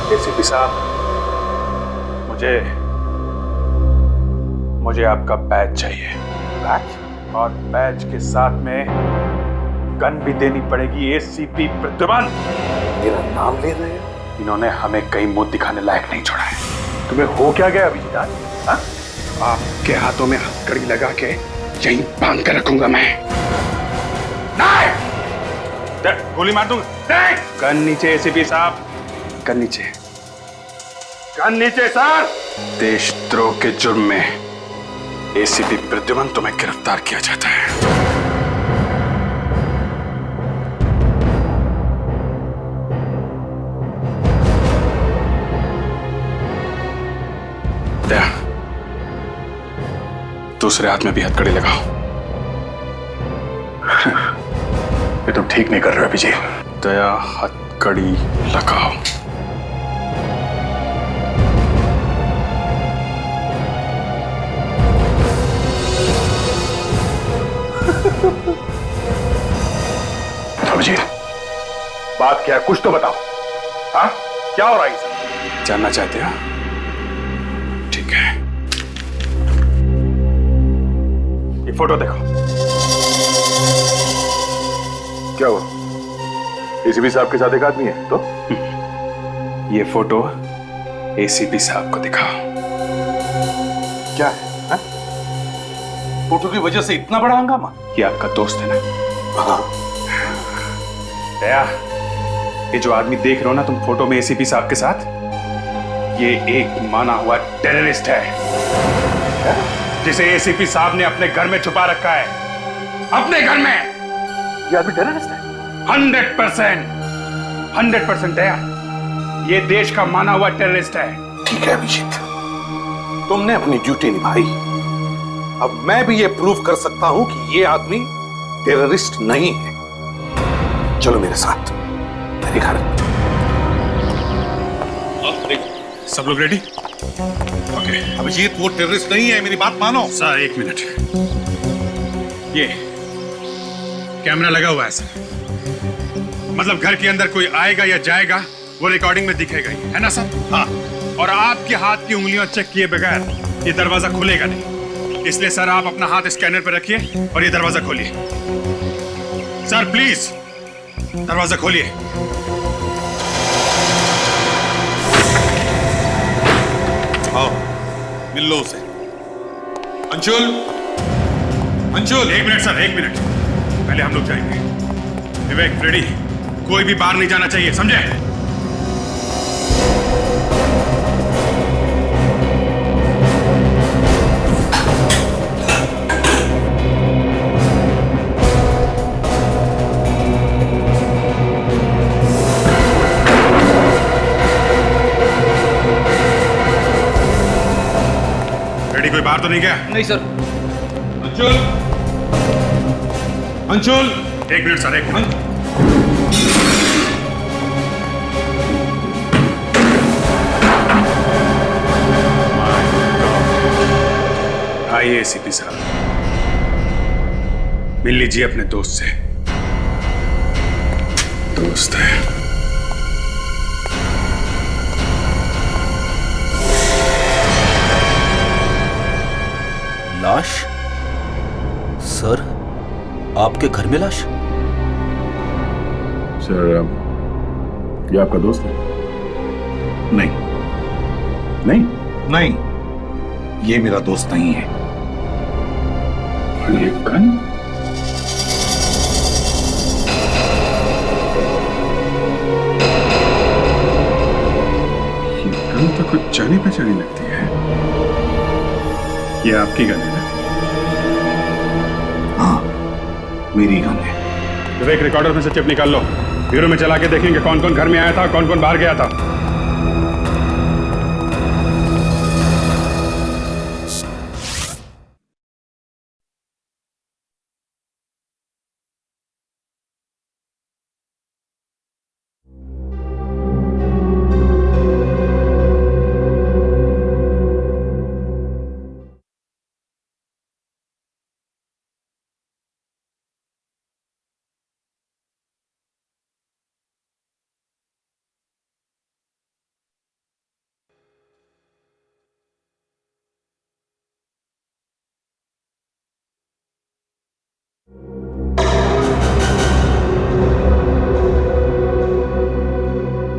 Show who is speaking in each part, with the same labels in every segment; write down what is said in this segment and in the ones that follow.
Speaker 1: ACP साहब, मुझे आपका बैच चाहिए। बैच? और बैच के साथ में गन भी देनी पड़ेगी। एसीपी प्रद्युमन।
Speaker 2: मेरा नाम ले रहे हो?
Speaker 1: इन्होंने हमें कहीं मुंह दिखाने लायक नहीं छोड़ा है।
Speaker 2: तुम्हें हो क्या गया अभिजीत? हाँ?
Speaker 1: आपके हाथों में हथकड़ी लगा के यहीं बांध कर रखूंगा मैं। नहीं! गोली मार दूंगा। नहीं! गन नीचे एसीपी साहब, गन नीचे। गन नीचे सर। देशद्रोह के जुर्म में एसीपी प्रद्युमन तुम्हें गिरफ्तार किया जाता है। दूसरे हाथ में भी हथकड़ी लगाओ।
Speaker 2: ये तुम ठीक नहीं कर रहे हो अभिजीत।
Speaker 1: दया, हथकड़ी लगाओ।
Speaker 2: अभिजीत, बात क्या है? कुछ तो बताओ। हाँ, क्या हो रहा है इसे?
Speaker 1: जानना चाहते हो? ठीक है, ये फोटो देखो।
Speaker 2: क्या हुआ? एसीपी साहब के साथ एक आदमी है तो?
Speaker 1: ये फोटो एसीपी साहब को दिखाओ।
Speaker 2: क्या है? हा? फोटो की वजह से इतना बड़ा हंगामा?
Speaker 1: ये आपका दोस्त है ना?
Speaker 2: हाँ।
Speaker 1: दया, ये जो आदमी देख रहे हो ना तुम फोटो में एसीपी साहब के साथ, ये एक माना हुआ टेररिस्ट है जिसे एसीपी साहब ने अपने घर में छुपा रखा है। अपने घर में।
Speaker 2: ये आदमी टेररिस्ट है?
Speaker 1: 100% दया, ये देश का माना हुआ टेररिस्ट है।
Speaker 2: ठीक है अभिजीत, तुमने अपनी ड्यूटी निभाई। अब मैं भी ये प्रूव कर सकता हूं कि ये आदमी टेररिस्ट नहीं है। चलो मेरे साथ मेरे घर।
Speaker 1: सब लोग रेडी? ओके।
Speaker 2: अभिजीत, वो टेररिस्ट नहीं है, मेरी बात मानो।
Speaker 1: सर एक मिनट, ये कैमरा लगा हुआ है सर, मतलब घर के अंदर कोई आएगा या जाएगा वो रिकॉर्डिंग में दिखेगा ही, है ना सर? हाँ। और आपके हाथ की उंगलियां चेक किए बगैर ये दरवाजा खुलेगा नहीं, इसलिए सर आप अपना हाथ स्कैनर पर रखिए और ये दरवाजा खोलिए। सर प्लीज दरवाजा खोलिए।
Speaker 2: आओ, मिल लो उसे। अंशुल, अंशुल।
Speaker 1: एक मिनट सर, एक मिनट, पहले हम लोग जाएंगे। विवेक, फ्रेडी, कोई भी बाहर नहीं जाना चाहिए, समझे? फ्रेडी, कोई बाहर तो नहीं गया?
Speaker 3: नहीं सर।
Speaker 2: अंशुल, अंशुल।
Speaker 1: एक मिनट सर, एक मिनट। आइए एसीपी साहब, मिल लीजिए अपने दोस्त से। दोस्त है।
Speaker 3: लाश? सर, आपके घर में लाश?
Speaker 2: सर, ये आपका दोस्त है? नहीं, नहीं, नहीं, ये मेरा दोस्त नहीं है।
Speaker 1: और ये गन? ये गन तो कुछ जानी पहचानी लगती है। ये आपकी गन है ना?
Speaker 2: हाँ, मेरी गन है।
Speaker 1: विवेक, रिकॉर्डर में से चिप निकाल लो, ब्यूरो में चला के देखेंगे कौन कौन घर में आया था, कौन कौन बाहर गया था।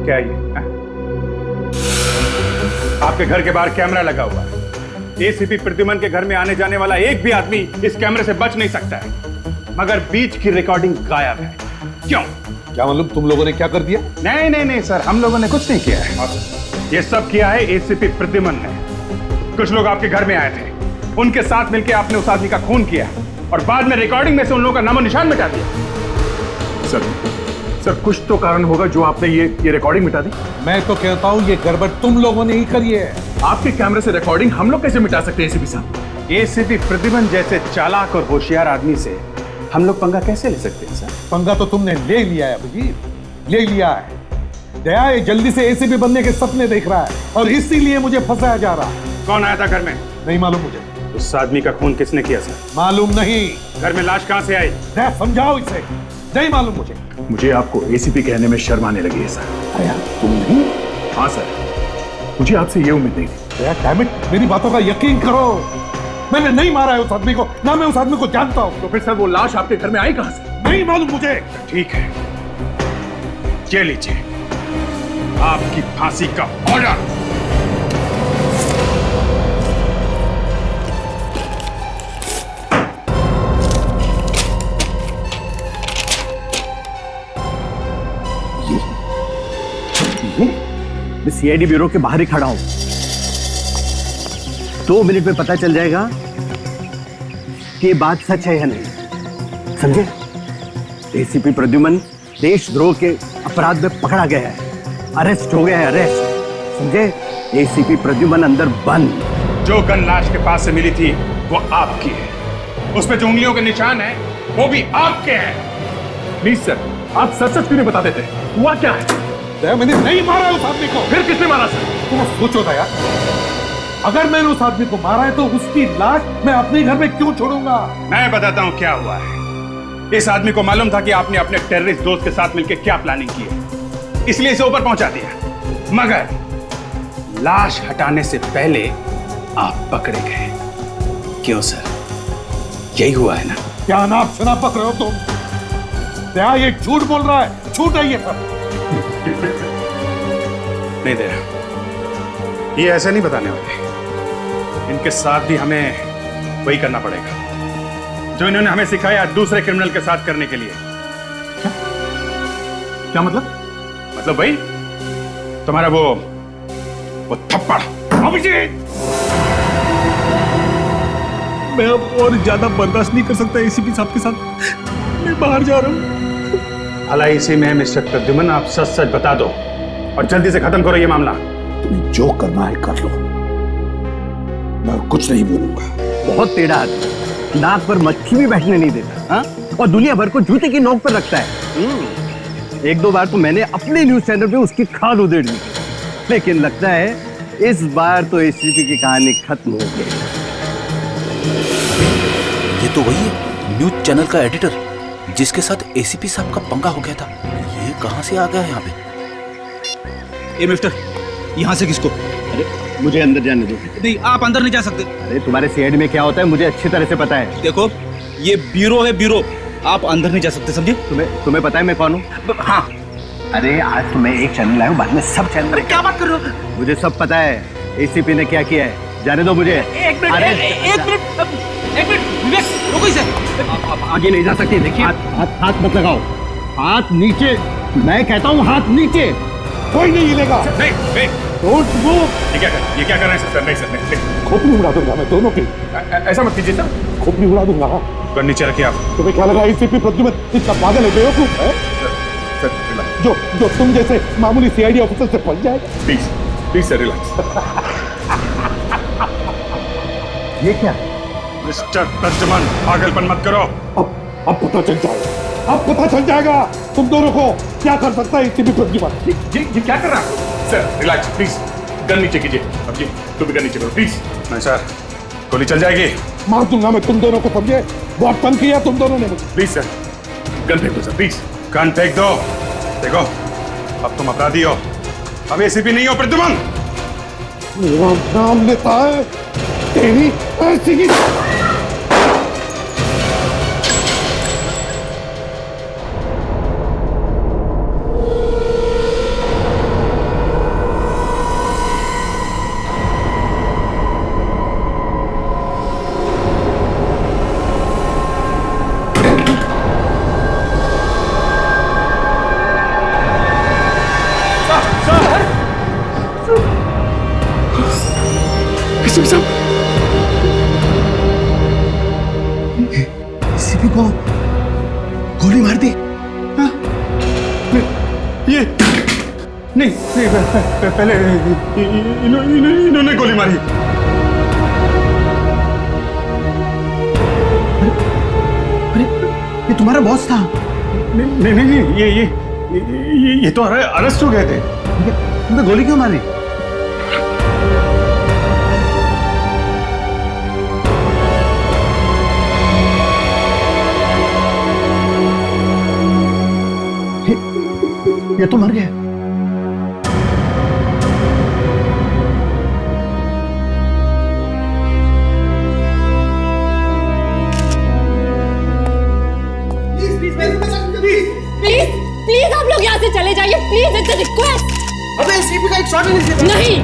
Speaker 1: क्या है ये? हाँ? आपके घर के बाहर कैमरा लगा हुआ है। एसीपी प्रद्युमन के घर में आने जाने वाला एक भी आदमी इस कैमरे से बच नहीं सकता है, मगर बीच की रिकॉर्डिंग गायब है। क्यों?
Speaker 2: क्या मालूम तुम लोगों ने क्या कर दिया?
Speaker 1: नहीं नहीं नहीं सर, हम लोगों ने कुछ नहीं किया है। ये सब किया है एसीपी प्रद्युमन ने। कुछ लोग आपके घर में आए थे, उनके साथ मिलकर आपने उस आदमी का खून किया और बाद में रिकॉर्डिंग में से उन लोगों का नामो निशान मिटा दिया। सर कुछ तो कारण होगा जो आपने ये रिकॉर्डिंग मिटा दी।
Speaker 2: मैं तो कहता हूँ ये गड़बड़ तुम लोगों ने ही करी है।
Speaker 1: आपके कैमरे से रिकॉर्डिंग हम लोग कैसे मिटा सकते हैं एसीपी साहब? एसीपी प्रद्युमन जैसे चालाक और होशियार आदमी से हम लोग पंगा कैसे ले सकते हैं सर?
Speaker 2: पंगा तो तुमने ले लिया है अभिजीत, ले लिया है। दया ये जल्दी से एसीपी बनने के सपने देख रहा है और इसीलिए मुझे फंसाया जा रहा है।
Speaker 1: कौन आया था घर में?
Speaker 2: नहीं मालूम मुझे।
Speaker 1: उस आदमी का खून किसने किया सर?
Speaker 2: मालूम नहीं।
Speaker 1: घर में लाश कहां से आई?
Speaker 2: दया समझाओ इसे, नहीं मालूम
Speaker 1: मुझे आपको एसीपी कहने में शर्म आने लगी है सर।
Speaker 2: दया तुम नहीं?
Speaker 1: हाँ सर, मुझे आपसे ये उम्मीद नहीं थी।
Speaker 2: दया डैम इट, मेरी बातों का यकीन करो। मैंने नहीं मारा है उस आदमी को, ना मैं उस आदमी को जानता हूं।
Speaker 1: तो फिर सर वो लाश आपके घर में आई कहां से?
Speaker 2: नहीं मालूम मुझे।
Speaker 1: ठीक है, ये लीजिए आपकी फांसी का ऑर्डर।
Speaker 4: मैं सीआईडी ब्यूरो के बाहर ही खड़ा हूं। 2 मिनट में पता चल जाएगा कि ये बात सच है या नहीं, समझे? एसीपी प्रद्युमन देशद्रोह के अपराध में पकड़ा गया है, अरेस्ट हो गया है, अरेस्ट, समझे? एसीपी प्रद्युमन अंदर बंद।
Speaker 1: जो गन लाश के पास से मिली थी वो आपकी है, उस पे जो उंगलियों के निशान है वो भी आपके हैं। प्लीज सर, आप सच सच क्यों नहीं बता देते? हुआ क्या है?
Speaker 2: दया मैंने नहीं मारा उस आदमी को।
Speaker 1: फिर किसने मारा सर?
Speaker 2: तुम सोचो दया, अगर मैंने उस आदमी को मारा है तो उसकी लाश मैं अपने घर में क्यों छोड़ूंगा?
Speaker 1: मैं बताता हूं क्या हुआ है। इस आदमी को मालूम था कि आपने अपने टेररिस्ट दोस्त के साथ मिलकर क्या प्लानिंग की है, इसलिए इसे ऊपर पहुंचा दिया, मगर लाश हटाने से पहले आप पकड़े गए। क्यों सर, यही हुआ है ना?
Speaker 2: क्या नाप शनाप पक रहे हो तुम? दया ये झूठ बोल रहा है, झूठ है ये सब।
Speaker 1: नहीं दे, ये ऐसे नहीं बताने वाले। इनके साथ भी हमें वही करना पड़ेगा जो इन्होंने हमें सिखाया दूसरे क्रिमिनल के साथ करने के लिए। क्या मतलब? मतलब भाई तुम्हारा वो थप्पड़। अभिजीत,
Speaker 5: मैं अब और ज्यादा बर्दाश्त नहीं कर सकता एसीपी साहब के साथ। मैं बाहर जा रहा हूँ।
Speaker 1: भला इसी में मिस्टर प्रद्युमन आप सच सच बता दो और जल्दी से खत्म करो ये मामला।
Speaker 2: तुम्हें जो करना है कर लो, मैं कुछ नहीं बोलूंगा।
Speaker 4: बहुत टेढ़ा आदमी, नाक पर मक्खी भी बैठने नहीं देता, हाँ? और दुनिया भर को जूते की नोक पर रखता है। 1-2 बार तो मैंने अपने न्यूज चैनल पे उसकी खाल उधेड़ दी, लेकिन लगता है इस बार तो एसीपी की कहानी खत्म हो गई।
Speaker 3: ये तो वही है न्यूज चैनल का एडिटर जिसके साथ एसीपी साहब का पंगा हो गया था। ये कहां से आ गया है यहाँ पे?
Speaker 5: ए मिस्टर, यहाँ से किसको?
Speaker 4: अरे मुझे अंदर जाने दो।
Speaker 5: नहीं, आप अंदर नहीं जा सकते।
Speaker 4: अरे तुम्हारे सीआईडी में क्या होता है मुझे अच्छी तरह से पता है।
Speaker 5: देखो, ये ब्यूरो है, ब्यूरो। आप अंदर नहीं जा सकते, समझे?
Speaker 4: तुम्हें पता है मैं कौन हूँ?
Speaker 5: हाँ।
Speaker 4: अरे आज तो मैं एक चैनल आया हूँ, बाद में सब चैनल।
Speaker 5: क्या बात कर रहे हो?
Speaker 4: मुझे सब पता है एसीपी ने क्या किया है, जाने दो मुझे।
Speaker 5: एक मिनट, विवेक, रुको इसे।
Speaker 4: आप आगे नहीं जा सकते। देखिए, हाथ मत लगाओ, हाथ नीचे, मैं कहता हूँ हाथ नीचे।
Speaker 2: कोई नहीं हिलेगा।
Speaker 1: नहीं,
Speaker 2: डोंट मूव।
Speaker 1: ये क्या कर रहे हैं सर? नहीं सर, नहीं।
Speaker 2: खोपड़ी उड़ा दूंगा मैं दोनों की।
Speaker 1: ऐसा मत कीजिए सर।
Speaker 2: खोपड़ी उड़ा दूंगा।
Speaker 1: गन नीचे रखिए आप।
Speaker 2: तुम्हें क्या लगा एसीपी प्रद्युमन इतना पागल है, बेवकूफ है?
Speaker 1: सर
Speaker 2: जो तुम जैसे मामूली सीआईडी ऑफिसर से पहुंच जाएगा।
Speaker 1: Please sir relax.
Speaker 4: ये क्या?
Speaker 1: मिस्टर प्रद्युमन पागलपन मत करो।
Speaker 2: अब पता चल जाएगा, अब पता चल जाएगा तुम दोनों को क्या कर सकता है एसीपी प्रद्युमन।
Speaker 1: ये क्या कर रहा है? सर रिलैक्स प्लीज, गन नीचे कीजिए। अब जी तू भी गन नीचे करो प्लीज। नहीं सर, गोली चल जाएगी।
Speaker 2: मार दूंगा मैं तुम दोनों को, समझे? बहुत तंग किया तुम दोनों ने मुझे।
Speaker 1: प्लीज सर, गन फेंक दो सर, प्लीज गन फेंक दो। देखो अब तुम अपराधी हो, अब एसीपी नहीं हो प्रद्युमन।
Speaker 2: मेरा नाम लेता है तेरी ऐसी की।
Speaker 5: एसीपी साहब, एसीपी को गोली मार दी? हाँ? ये नहीं, पहले इन्होंने गोली मारी। अरे ये तुम्हारा बॉस था? नहीं, ये तो अरेस्ट हो गए थे। तुमने गोली क्यों मारी? ये तो मर गया।
Speaker 6: प्लीज आप लोग यहाँ से चले जाइए, प्लीज, इट्स अ रिक्वेस्ट।
Speaker 7: अबे एसीपी का एक शॉट नहीं।
Speaker 6: नहीं,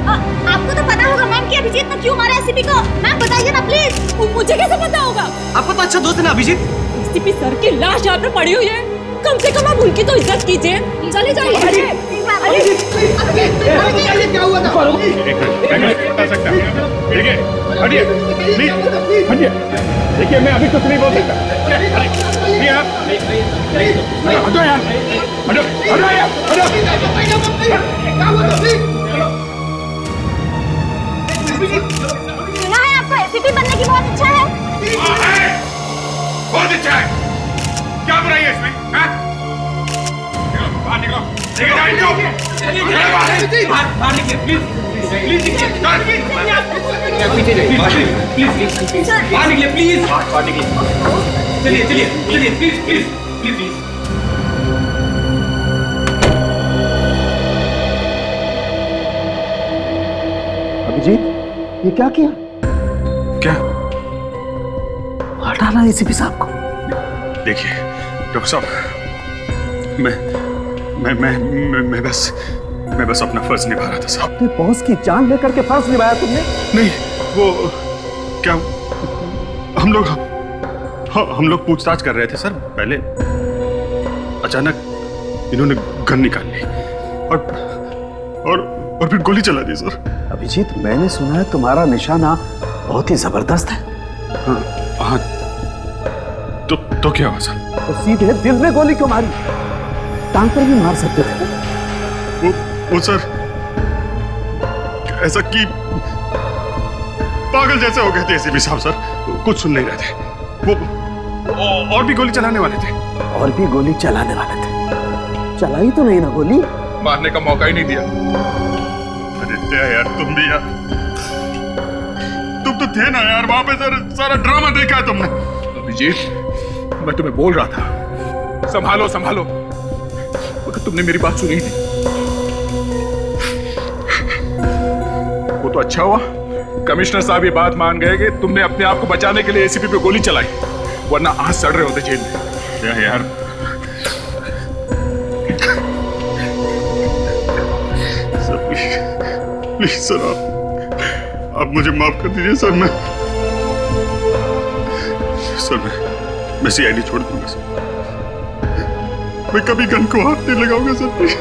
Speaker 8: आपको तो पता होगा मैम कि अभिजीत ने क्यों मारा एसीपी को। मैम बताइए ना प्लीज।
Speaker 6: मुझे कैसे पता होगा?
Speaker 7: आपका तो अच्छा दोस्त है ना अभिजीत।
Speaker 6: एसीपी सर की लाश यहाँ पे पड़ी हुई है, कम से कम आप उनकी तो इज्जत कीजिए। चले जाइए।
Speaker 7: क्या हुआ था?
Speaker 1: बता सकता हूँ। देखिए, हटिए, प्लीज, हटिए। देखिए, मैं अभी कुछ नहीं बोल सकता। नहीं आप, हटो यार, हटो यार, हटो।
Speaker 8: सुना है आपको एसीपी बनने की बहुत इच्छा है?
Speaker 1: बहुत अच्छा है। क्या बुराई है इसमें? हाँ? बाहर निकलो, लेके जाओ इनको। बाहर निकले, प्लीज, प्लीज निकले, बाहर निकले, प्लीज, बाहर निकले। चलिए, प्लीज, प्लीज।
Speaker 4: अभिजीत, ये क्या किया?
Speaker 1: क्या?
Speaker 4: हटाना एसीपी साहब को।
Speaker 1: देखिए डॉक्टर साहब, मैं बस अपना फर्ज निभा रहा था साहब।
Speaker 4: अपने बॉस की जान लेकर के फर्ज निभाया तुमने?
Speaker 1: नहीं, वो क्या, हम लोग पूछताछ कर रहे थे सर। पहले अचानक इन्होंने गन निकाल ली और फिर गोली चला दी सर।
Speaker 4: अभिजीत, मैंने सुना है तुम्हारा निशाना बहुत ही जबरदस्त है।
Speaker 1: हाँ, तो क्या हुआ सर?
Speaker 4: तो सीधे दिल में गोली क्यों मारी? टांग पर भी मार सकते थे।
Speaker 1: वो सर ऐसा कि पागल जैसे हो गए थे एसीपी साहब सर, कुछ सुन नहीं रहे थे। वो और भी गोली चलाने वाले थे।
Speaker 4: और भी गोली चलाने वाले थे? चलाई तो नहीं ना गोली?
Speaker 1: मारने का मौका ही नहीं दिया। आदित्य यार, तुम भी यार, तुम तो थे ना यार वहां पे सर, सारा ड्रामा देखा है तुमने।
Speaker 5: अभिजीत, मैं तुम्हें बोल रहा था संभालो, मगर तुमने मेरी बात सुनी नहीं। वो तो अच्छा हुआ कमिश्नर साहब ये बात मान गए कि तुमने अपने आप को बचाने के लिए एसीपी पे गोली चलाई, वरना आज सड़ रहे होते जेल में।
Speaker 1: क्या यार, सर प्लीज सर, आप मुझे माफ कर दीजिए सर। मैं सीआईडी छोड़ दूंगा सर। मैं कभी गन को हाथ नहीं लगाऊंगा सर, प्लीज।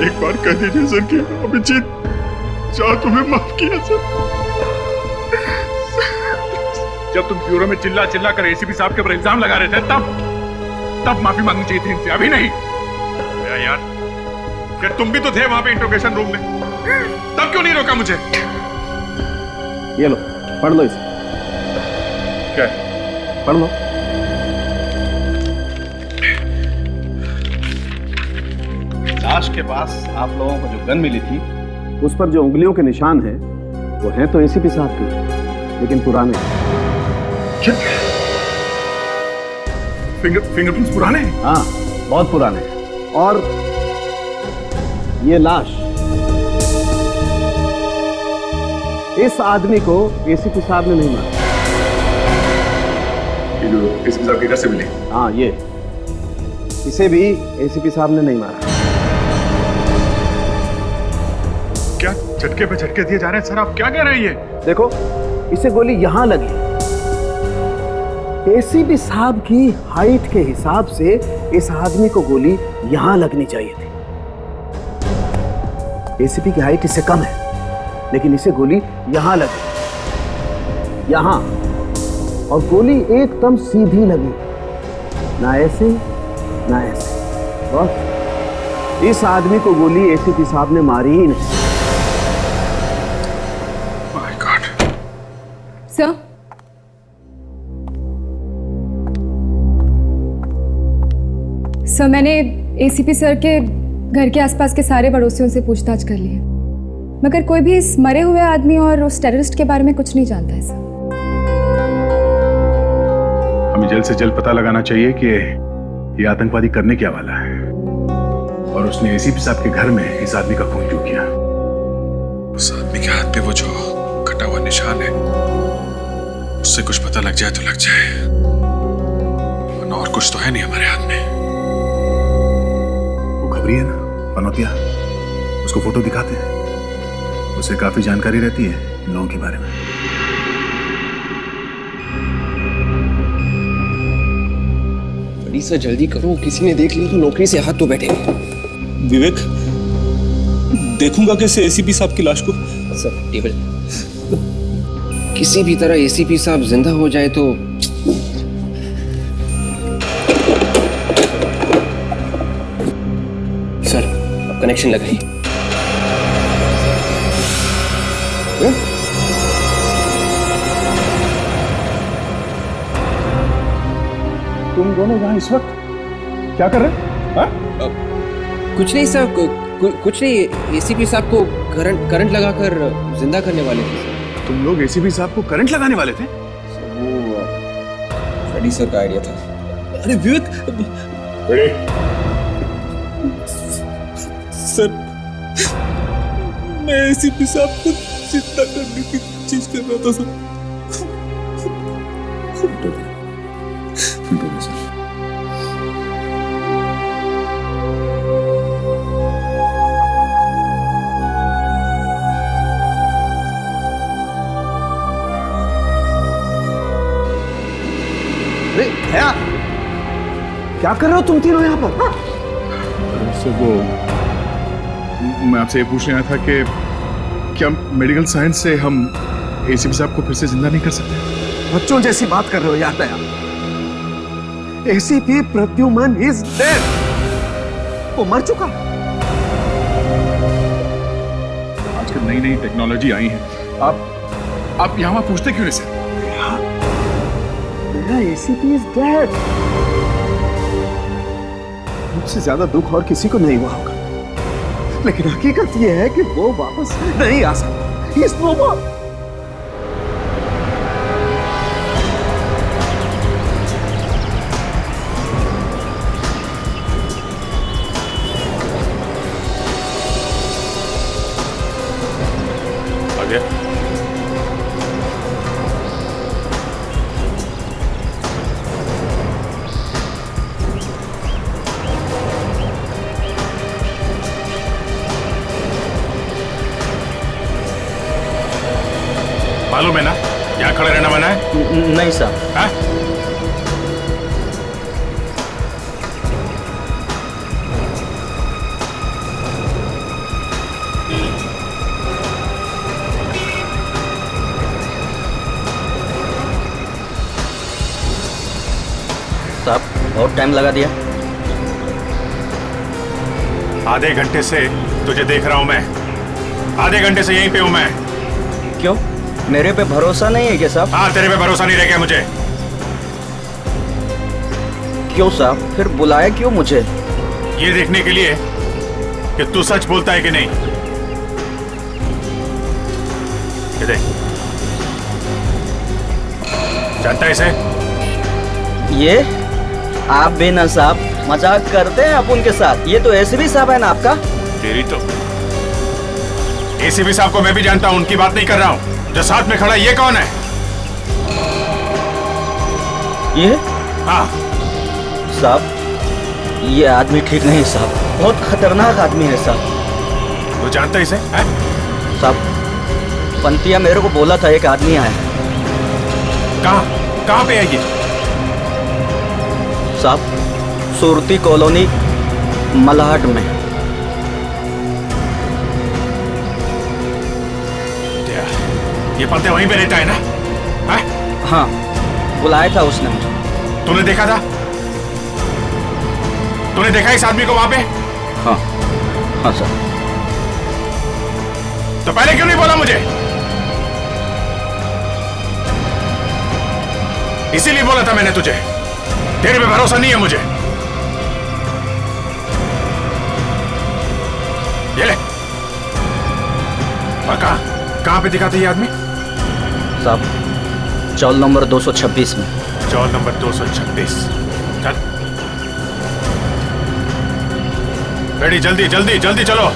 Speaker 1: एक बार कह दीजिए सर कि अभिजीत चाह तुम्हें माफ किया सर।
Speaker 5: जब तुम ब्यूरो में चिल्ला कर एसीपी साहब के ऊपर इल्जाम लगा रहे थे, तब माफी मांगनी चाहिए थी इनसे, अभी नहीं।
Speaker 1: यार, क्या तुम भी तो थे वहां पे इंट्रोगेशन रूम में, तब क्यों नहीं रोका मुझे?
Speaker 4: ये लो, पढ़ लो इसे।
Speaker 1: क्या?
Speaker 4: पढ़ लो।
Speaker 2: लाश के पास आप लोगों को जो गन मिली थी,
Speaker 4: उस पर जो उंगलियों के निशान हैं, वो हैं तो एसीपी साहब के, लेकिन पुराने।
Speaker 5: फिंगरप्रिंट्स पुराने हैं?
Speaker 4: हाँ, बहुत पुराने हैं। और ये लाश, इस आदमी को एसीपी साहब ने नहीं मारा।
Speaker 5: एसीपी साहब की घर से मिली?
Speaker 4: हाँ, ये इसे भी एसीपी साहब ने नहीं मारा।
Speaker 1: क्या झटके पे झटके दिए जा रहे हैं सर? आप क्या कह रहे हैं ये?
Speaker 4: देखो, इसे गोली यहां लगी। एसीपी साहब की हाइट के हिसाब से इस आदमी को गोली यहां लगनी चाहिए थी। एसीपी की हाइट इससे कम है, लेकिन इसे गोली यहां लगी, यहां, और गोली एकदम सीधी लगी, ना ऐसे ना ऐसे। बस इस आदमी को गोली एसीपी साहब ने मारी ही नहीं।
Speaker 1: My God.
Speaker 6: सर, सर मैंने एसीपी सर के घर के आसपास के सारे पड़ोसियों से पूछताछ कर ली है, मगर कोई भी इस मरे हुए आदमी और उस टेररिस्ट के बारे में कुछ नहीं जानता है सर।
Speaker 1: हमें जल्द से जल्द पता लगाना चाहिए कि ये आतंकवादी करने क्या वाला है, और उसने एसीपी साहब के घर में इस आदमी का खून क्यों किया। उस आदमी के हाथ पे वो जो कटा हुआ निशान है, उससे कुछ पता लग जाए तो लग जाए, वरना और कुछ तो है नहीं हमारे हाथ में। वो खबरी है ना पनौतिया, उसको फोटो दिखाते हैं, उसे काफी जानकारी रहती है इन लोगों के बारे में।
Speaker 7: बड़ी सर जल्दी करो, किसी ने देख लिया तो नौकरी से हाथ तो बैठेंगे।
Speaker 9: विवेक, देखूंगा कैसे एसीपी साहब की लाश को।
Speaker 7: सर टेबल, किसी भी तरह एसीपी साहब जिंदा हो जाए तो सर अब कनेक्शन लगाइए।
Speaker 5: तुम दोनों यहाँ इस वक्त क्या कर रहे हैं?
Speaker 7: कुछ नहीं सर, कुछ नहीं, एसीपी साहब को करंट लगाकर जिंदा करने वाले थे सर।
Speaker 1: तुम लोग एसीपी साहब को करंट लगाने वाले थे?
Speaker 7: वो फ्रेडी सर का आइडिया था।
Speaker 9: अरे विवेक, सर मैं एसीपी साहब को जिंदा करने की चीज कर रहा था सर।
Speaker 4: अरे भैया, क्या कर रहे हो तुम तीनों यहाँ पर?
Speaker 1: सर वो मैं आपसे ये पूछ रहा था कि क्या मेडिकल साइंस से हम एसीपी साहब को फिर से जिंदा नहीं कर सकते?
Speaker 4: बच्चों जैसी बात कर रहे हो यार दया। एसीपी प्रद्युमन इज डेड, वो मर चुका है।
Speaker 1: आजकल नई नई टेक्नोलॉजी आई है, आप यहाँ पूछते क्यों नहीं सर?
Speaker 4: ACP is dead. मुझसे ज्यादा दुख और किसी को नहीं हुआ होगा, लेकिन हकीकत यह है कि वो वापस नहीं आ सकता। He is no more.
Speaker 1: आ गया? मालूम है ना यहाँ खड़े रहना मना है?
Speaker 3: नहीं साहब।
Speaker 1: हाँ?
Speaker 3: साहब बहुत टाइम लगा दिया।
Speaker 1: आधे घंटे से तुझे देख रहा हूं मैं, आधे घंटे से यहीं पे हूं मैं।
Speaker 3: क्यों, मेरे पे भरोसा नहीं है क्या साहब?
Speaker 1: हाँ, तेरे पे भरोसा नहीं रह गया मुझे।
Speaker 3: क्यों साहब, फिर बुलाया क्यों मुझे?
Speaker 1: ये देखने के लिए कि तू सच बोलता है कि नहीं। ये देख, जानता है इसे?
Speaker 3: ये आप भी ना साहब मजाक करते हैं आप उनके साथ। ये तो एसीपी साहब है ना आपका।
Speaker 1: तेरी तो एसीपी साहब को मैं भी जानता हूं, उनकी बात नहीं कर रहा हूं। जो साथ में खड़ा ये कौन है?
Speaker 3: ये
Speaker 1: हाँ
Speaker 3: साहब, ये आदमी ठीक नहीं साहब, बहुत खतरनाक आदमी है साहब।
Speaker 1: तू जानता है इसे? है?
Speaker 3: साहब पंतिया मेरे को बोला था एक आदमी आया है।
Speaker 1: कहाँ पे है ये?
Speaker 3: साहब सुरती कॉलोनी मलाड में।
Speaker 1: ये पलते वहीं पे रहता है ना? हाँ?
Speaker 3: हाँ, बुलाया था उसने मुझे।
Speaker 1: तूने देखा था? तूने देखा इस आदमी को वहां पे?
Speaker 3: हाँ हाँ सर।
Speaker 1: तो पहले क्यों नहीं बोला मुझे? इसीलिए बोला था मैंने तुझे, तेरे पे भरोसा नहीं है मुझे। ये ले। और कहां पे दिखा था ये आदमी?
Speaker 3: साहब, चौल नंबर 226 में।
Speaker 1: चौल नंबर 226। चल रेडी, जल्दी जल्दी जल्दी चलो।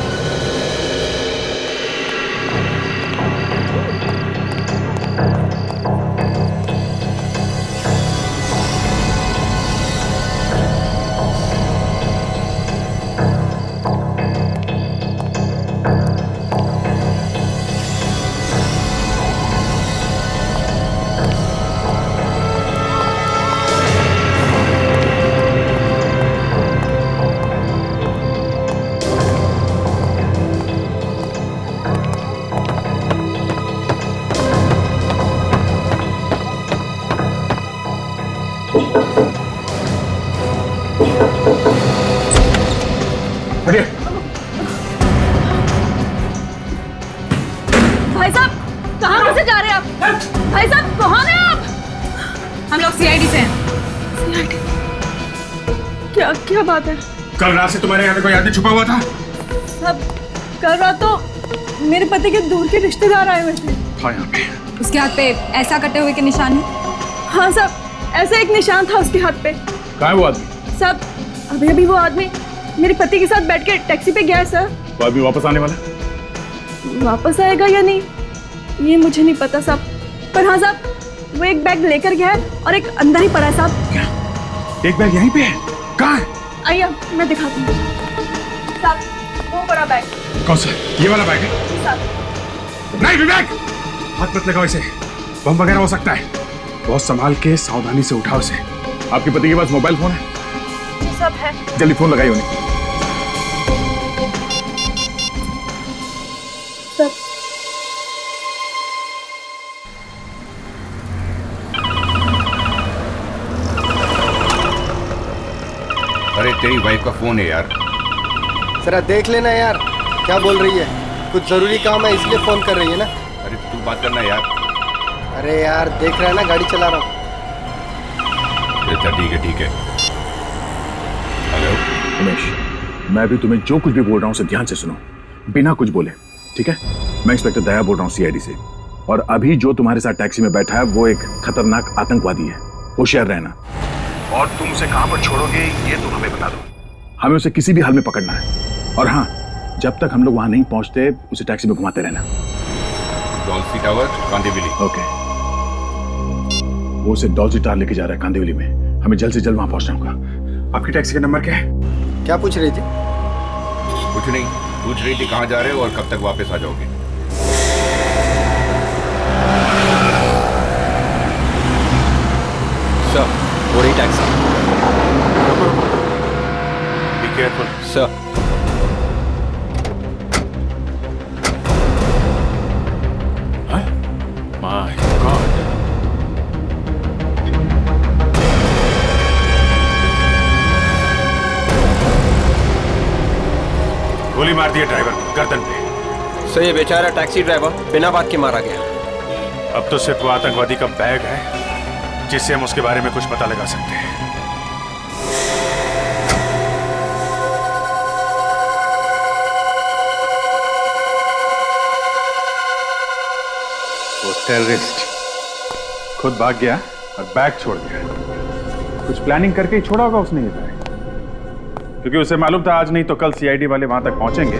Speaker 8: भाई साहब, कहाँ कैसे जा रहे हैं आप? भाई साहब, कौन है आप?
Speaker 6: हम लोग सीआईडी से हैं।
Speaker 8: CID? क्या क्या बात है?
Speaker 1: कल रात से तुम्हारे यहाँ पे कोई आदमी छुपा हुआ था?
Speaker 8: सब कल रात तो मेरे पति के दूर के रिश्तेदार आए हुए थे।
Speaker 1: हाँ, यहाँ पे।
Speaker 6: उसके हाथ पे ऐसा कटे हुए के निशान है।
Speaker 8: हाँ साहब, ऐसा एक निशान था उसके हाथ पे।
Speaker 1: कहाँ है वो आदमी?
Speaker 8: साहब, अभी अभी वो आदमी मेरे पति के साथ बैठ के टैक्सी पे गया है सर।
Speaker 1: वो आदमी वापस आने वाला?
Speaker 8: वापस आएगा या नहीं ये मुझे नहीं पता साहब, पर हाँ साहब, वो एक बैग लेकर गया है और एक अंदर ही पड़ा है साहब।
Speaker 1: क्या? एक बैग यहीं पे है? कहाँ है?
Speaker 8: आइए मैं दिखाती हूँ साहब, वो बड़ा बैग।
Speaker 1: कौन सा? ये वाला बैग है?
Speaker 8: साहब,
Speaker 1: नहीं विवेक, हाथ मत लगाओ इसे, बम वगैरह हो सकता है। बहुत संभाल के सावधानी से उठाओ इसे। आपके पति के पास मोबाइल फोन है?
Speaker 8: ये सब है।
Speaker 1: जल्दी फोन लगाइए उन्हें।
Speaker 8: सब
Speaker 10: अरे तेरी वाइफ का फोन है यार।
Speaker 11: जरा देख लेना यार, क्या बोल रही है? कुछ जरूरी काम है इसलिए फोन कर रही है ना।
Speaker 10: अरे तू बात करना यार।
Speaker 11: अरे यार देख रहा है ना, गाड़ी चला रहा हूँ।
Speaker 10: अच्छा ठीक है ठीक है। हेलो
Speaker 12: उमेश, मैं भी तुम्हें जो कुछ भी बोल रहा हूँ उसे ध्यान से सुनो, बिना कुछ बोले, ठीक है? मैं इंस्पेक्टर दया बोल रहा हूँ CID से, और अभी जो तुम्हारे साथ टैक्सी में बैठा है वो एक खतरनाक आतंकवादी है। होशियार रहना। और तुम उसे कहां पर छोड़ोगे ये तुम हमें बता दो। हमें उसे किसी भी हाल में पकड़ना है। और हाँ, जब तक हम लोग वहां नहीं पहुंचते उसे टैक्सी में घुमाते रहना।
Speaker 10: डॉल्फी टावर कांदिवली।
Speaker 12: ओके। वो उसे डॉल्फी टावर लेके जा रहा है कांदिवली में। हमें जल्द से जल्द वहां पहुंचना होगा। आपकी टैक्सी का नंबर क्या है?
Speaker 11: क्या पूछ रही थी?
Speaker 10: कुछ नहीं, पूछ रही थी कहाँ जा रहे हो और कब तक वापस आ जाओगे।
Speaker 7: सर, वो रही taxi.
Speaker 10: Be careful
Speaker 7: sir.
Speaker 1: My God. गोली मार दी है ड्राइवर को गर्दन पे।
Speaker 7: सर, ये बेचारा टैक्सी ड्राइवर बिना बात के मारा गया।
Speaker 1: अब तो सिर्फ वो आतंकवादी का बैग है जिससे हम उसके बारे में कुछ पता लगा सकते हैं। वो टेररिस्ट खुद भाग गया और बैग छोड़ गया। कुछ प्लानिंग करके ही छोड़ा होगा उसने ये बैग, क्योंकि उसे मालूम था आज नहीं तो कल CID वाले वहां तक पहुंचेंगे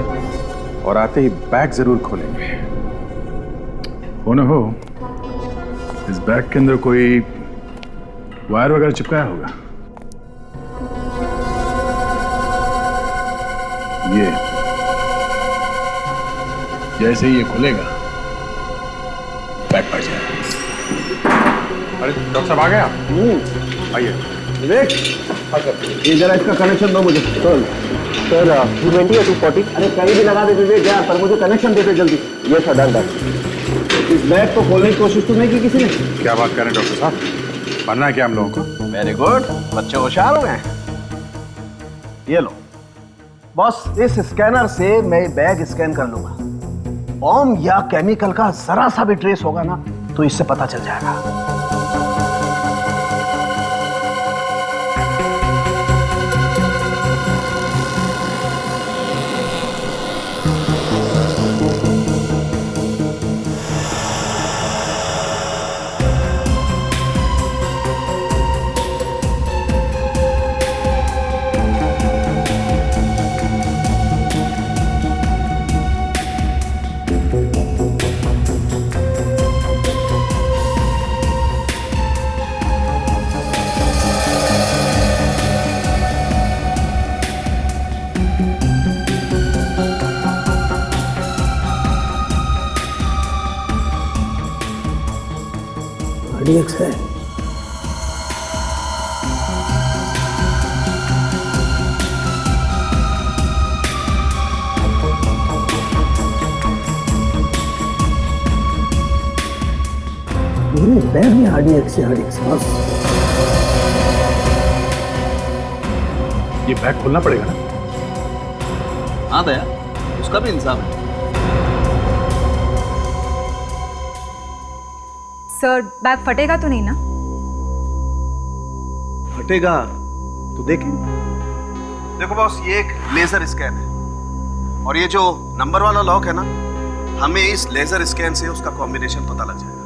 Speaker 1: और आते ही बैग जरूर खोलेंगे। हो न हो इस बैग के अंदर कोई वायर वगैरह चिपकाया होगा। ये जैसे ही ये खुलेगा बैग फट जाएगा। अरे डॉक्टर साहब आ गए आप? आइए।
Speaker 4: विवेक, ये जरा इसका कनेक्शन दो मुझे। सर 220 या 240? अरे कहीं भी लगा दे विवेक यार, पर मुझे कनेक्शन दे दे जल्दी। ये सर डन। बैग को खोलने की कोशिश तो नहीं की किसी ने?
Speaker 1: क्या बात करें डॉक्टर साहब, बनना है क्या हम लोगों को?
Speaker 4: वेरी गुड, बच्चे होशियार हो गए। ये लो बॉस, इस स्कैनर से मैं बैग स्कैन कर लूंगा। बॉम्ब या केमिकल का जरा सा भी ट्रेस होगा ना तो इससे पता चल जाएगा। RDX है। मेरे बैग में RDX है, RDX बस।
Speaker 12: ये बैग खोलना पड़ेगा ना?
Speaker 4: हाँ दया, उसका भी इंसाफ है।
Speaker 6: सर बैग फटेगा तो नहीं ना?
Speaker 4: फटेगा तो देखें। देखो बॉस, ये एक लेजर स्कैन है और ये जो नंबर वाला लॉक है ना, हमें इस लेजर स्कैन से उसका कॉम्बिनेशन पता लग जाएगा।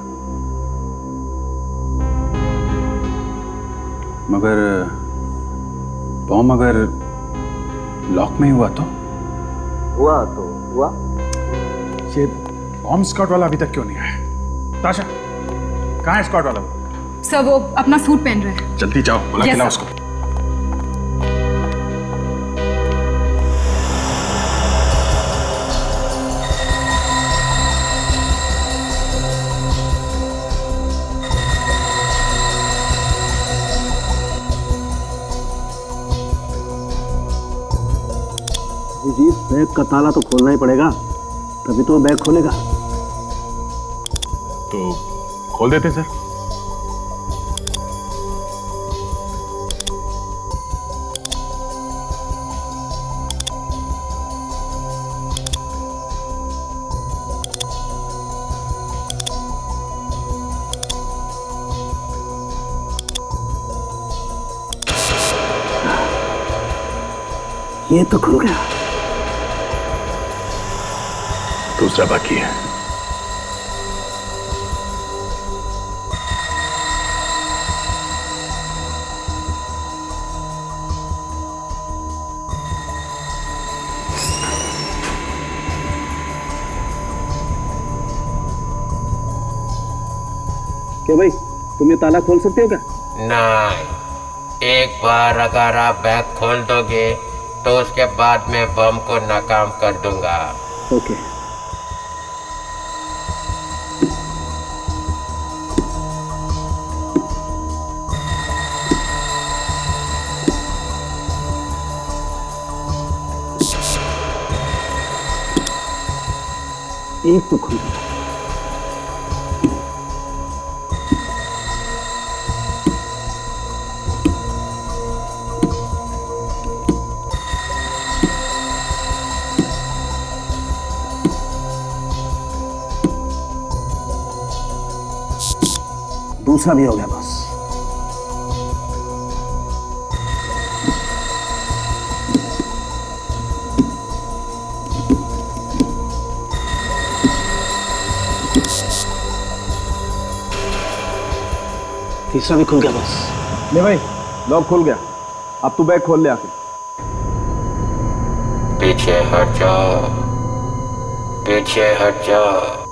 Speaker 3: मगर बॉम्ब अगर लॉक में हुआ तो?
Speaker 4: हुआ तो हुआ।
Speaker 1: ये बॉम्ब स्क्वाड वाला अभी तक क्यों नहीं आया? ताशा, कहाँ है स्क्वाड वाला?
Speaker 6: सर वो अपना सूट पहन रहे हैं।
Speaker 1: जल्दी जाओ, बुला के
Speaker 6: Yes,
Speaker 1: लाओ
Speaker 6: sir.
Speaker 1: उसको।
Speaker 4: जी, बैग का ताला तो खोलना ही पड़ेगा, तभी तो बैग खोलेगा।
Speaker 12: तो खोल देते सर।
Speaker 4: ये तो खुल गया।
Speaker 12: दूसरा बाकी है।
Speaker 4: क्या भाई, तुम ये ताला खोल सकते हो क्या?
Speaker 13: नहीं, एक बार अगर आप बैग खोल दोगे तो उसके बाद मैं बम को नाकाम कर दूंगा।
Speaker 4: ओके। एक तो खुल गया। दूसरा भी हो गया बस। तीसरा भी खुल गया बस।
Speaker 5: ले भाई, लॉक खुल गया। अब तू बैग खोल ले आके।
Speaker 13: पीछे हट जाओ, पीछे हट जाओ।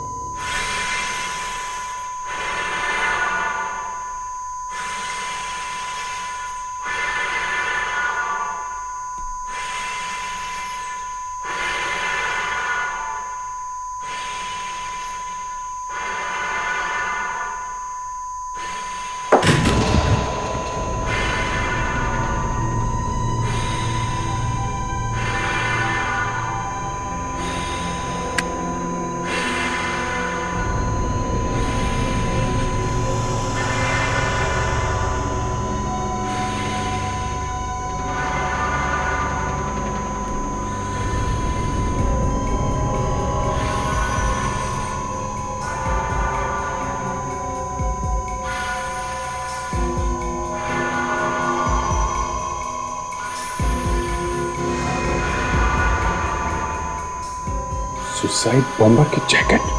Speaker 12: सुसाइड बॉम्बर की जैकेट।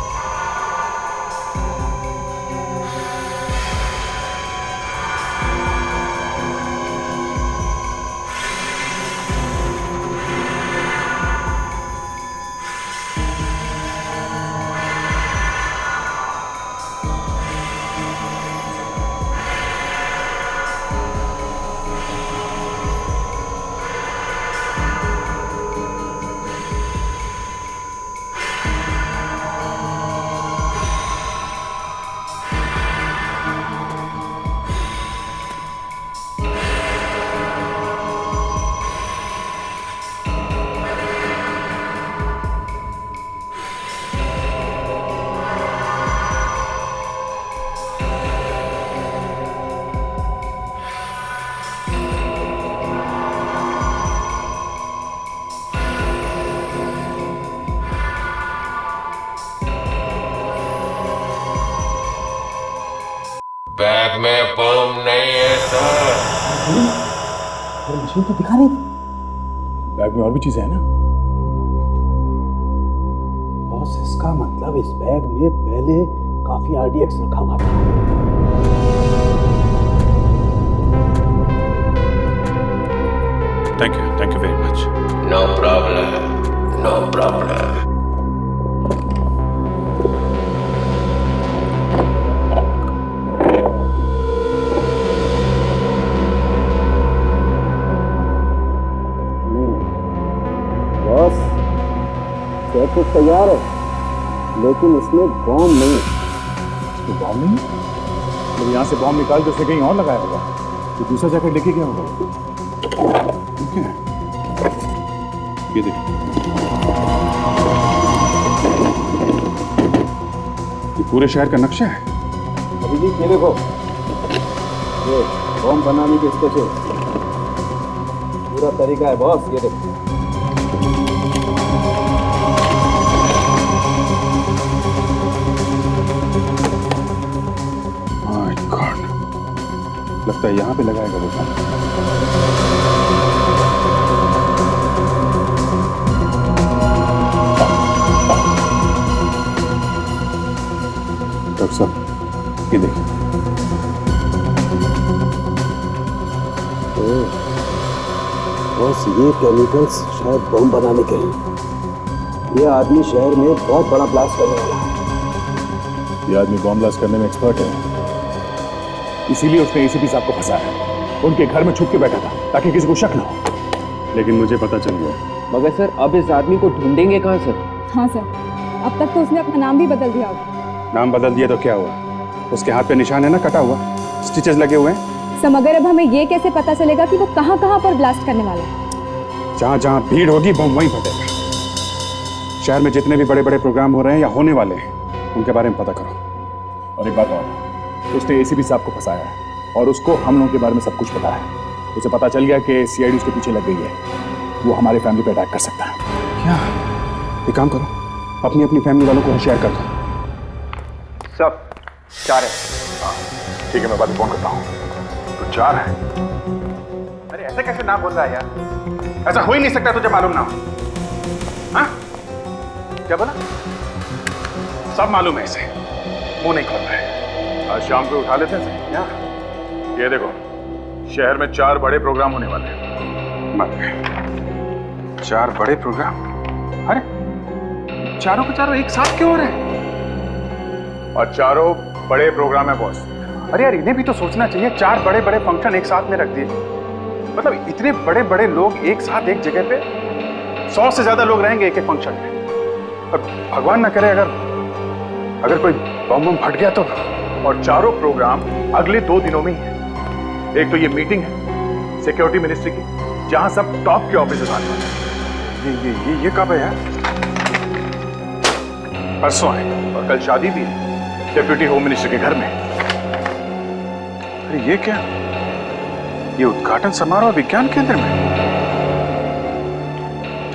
Speaker 13: बैग में बम नहीं है सर।
Speaker 12: मशीन तो दिखा रही थी। बैग में और भी चीजें हैं ना।
Speaker 4: बॉस, इसका मतलब इस बैग में पहले काफी आरडीएक्स रखा हुआ था।
Speaker 1: Thank you very much.
Speaker 13: No problem, no problem.
Speaker 4: Boss, jacket तैयार है, लेकिन इसमें बॉम्ब नहीं।
Speaker 12: तो बॉम्ब नहीं? तो यहाँ से बॉम्ब निकाल के उसने कहीं और लगाया होगा। तो दूसरा जैकेट लेके गया होगा। ठीक है, ये देखो, ये पूरे शहर का नक्शा है।
Speaker 4: अभिजीत, ये देखो, ये बॉम्ब बनाने के स्केचेस, पूरा तरीका है बॉस। ये देखो,
Speaker 12: माय गॉड, लगता है यहाँ पे लगाएगा वो बम। डॉक्टर साहब, ये देखिए।
Speaker 4: बॉस, ये केमिकल्स शायद बम बनाने के हैं। ये आदमी शहर में बहुत बड़ा ब्लास्ट करने वाला है।
Speaker 12: ये आदमी बॉम्ब ब्लास्ट करने में एक्सपर्ट है, इसीलिए उसने एसीपी साहब को फंसाया है। उनके घर में छुप के बैठा था ताकि किसी को शक न हो। लेकिन मुझे पता चल गया।
Speaker 7: मगर सर, अब इस आदमी को ढूंढेंगे कहाँ सर?
Speaker 6: हाँ सर, अब तक तो उसने अपना नाम भी बदल दिया होगा।
Speaker 1: नाम बदल दिया तो क्या हुआ? उसके हाथ पे निशान है ना, कटा हुआ, स्टिचेस लगे हुए हैं।
Speaker 6: सर, मगर अब हमें ये कैसे पता चलेगा कि वो कहाँ कहाँ पर ब्लास्ट करने वाला है?
Speaker 1: जहाँ जहाँ भीड़ होगी बम वहीं फटेगा। शहर में जितने भी बड़े बड़े प्रोग्राम हो रहे हैं या होने वाले हैं, उनके बारे में पता करो।
Speaker 12: और एक बात और, उसने एसीपी साहब को फंसाया है और उसको हम लोगों के बारे में सब कुछ पता है। उसे पता चल गया कि सीआईडी उसके पीछे लग गई है। वो हमारी फैमिली पे अटैक कर सकता है।
Speaker 1: क्या? एक काम करो, अपनी अपनी फैमिली वालों को शेयर कर दो।
Speaker 2: सब 4 है। ठीक है, मैं बाद में फोन करता हूँ। तो 4 है।
Speaker 1: अरे ऐसे कैसे ना बोल रहा है यार? ऐसा हो ही नहीं सकता, तुझे मालूम ना हो। हाँ? क्या बोला? सब मालूम है इसे, मुंह नहीं खोल रहा है।
Speaker 12: आज शाम को उठा लेते हैं
Speaker 1: क्या?
Speaker 12: ये देखो, शहर में 4 बड़े प्रोग्राम होने वाले हैं।
Speaker 1: मत 4 बड़े प्रोग्राम? अरे चारों के चारों एक साथ क्यों हो रहे हैं?
Speaker 12: और चारों बड़े प्रोग्राम है बॉस।
Speaker 1: अरे यार, इन्हें भी तो सोचना चाहिए। 4 बड़े बड़े फंक्शन एक साथ में रख दिए, मतलब इतने बड़े बड़े लोग एक साथ एक जगह पे, 100 से ज्यादा लोग रहेंगे एक एक फंक्शन में। और भगवान ना करे अगर कोई बम फट गया तो।
Speaker 12: और चारों प्रोग्राम अगले 2 दिनों में ही है। एक तो ये मीटिंग है सिक्योरिटी मिनिस्ट्री की, जहां सब टॉप के ऑफिसर्स आने वाले हैं।
Speaker 1: ये कब है यार?
Speaker 12: परसों है। और कल शादी भी है डिप्यूटी होम मिनिस्टर के घर में।
Speaker 1: अरे ये क्या? ये उद्घाटन समारोह विज्ञान केंद्र में।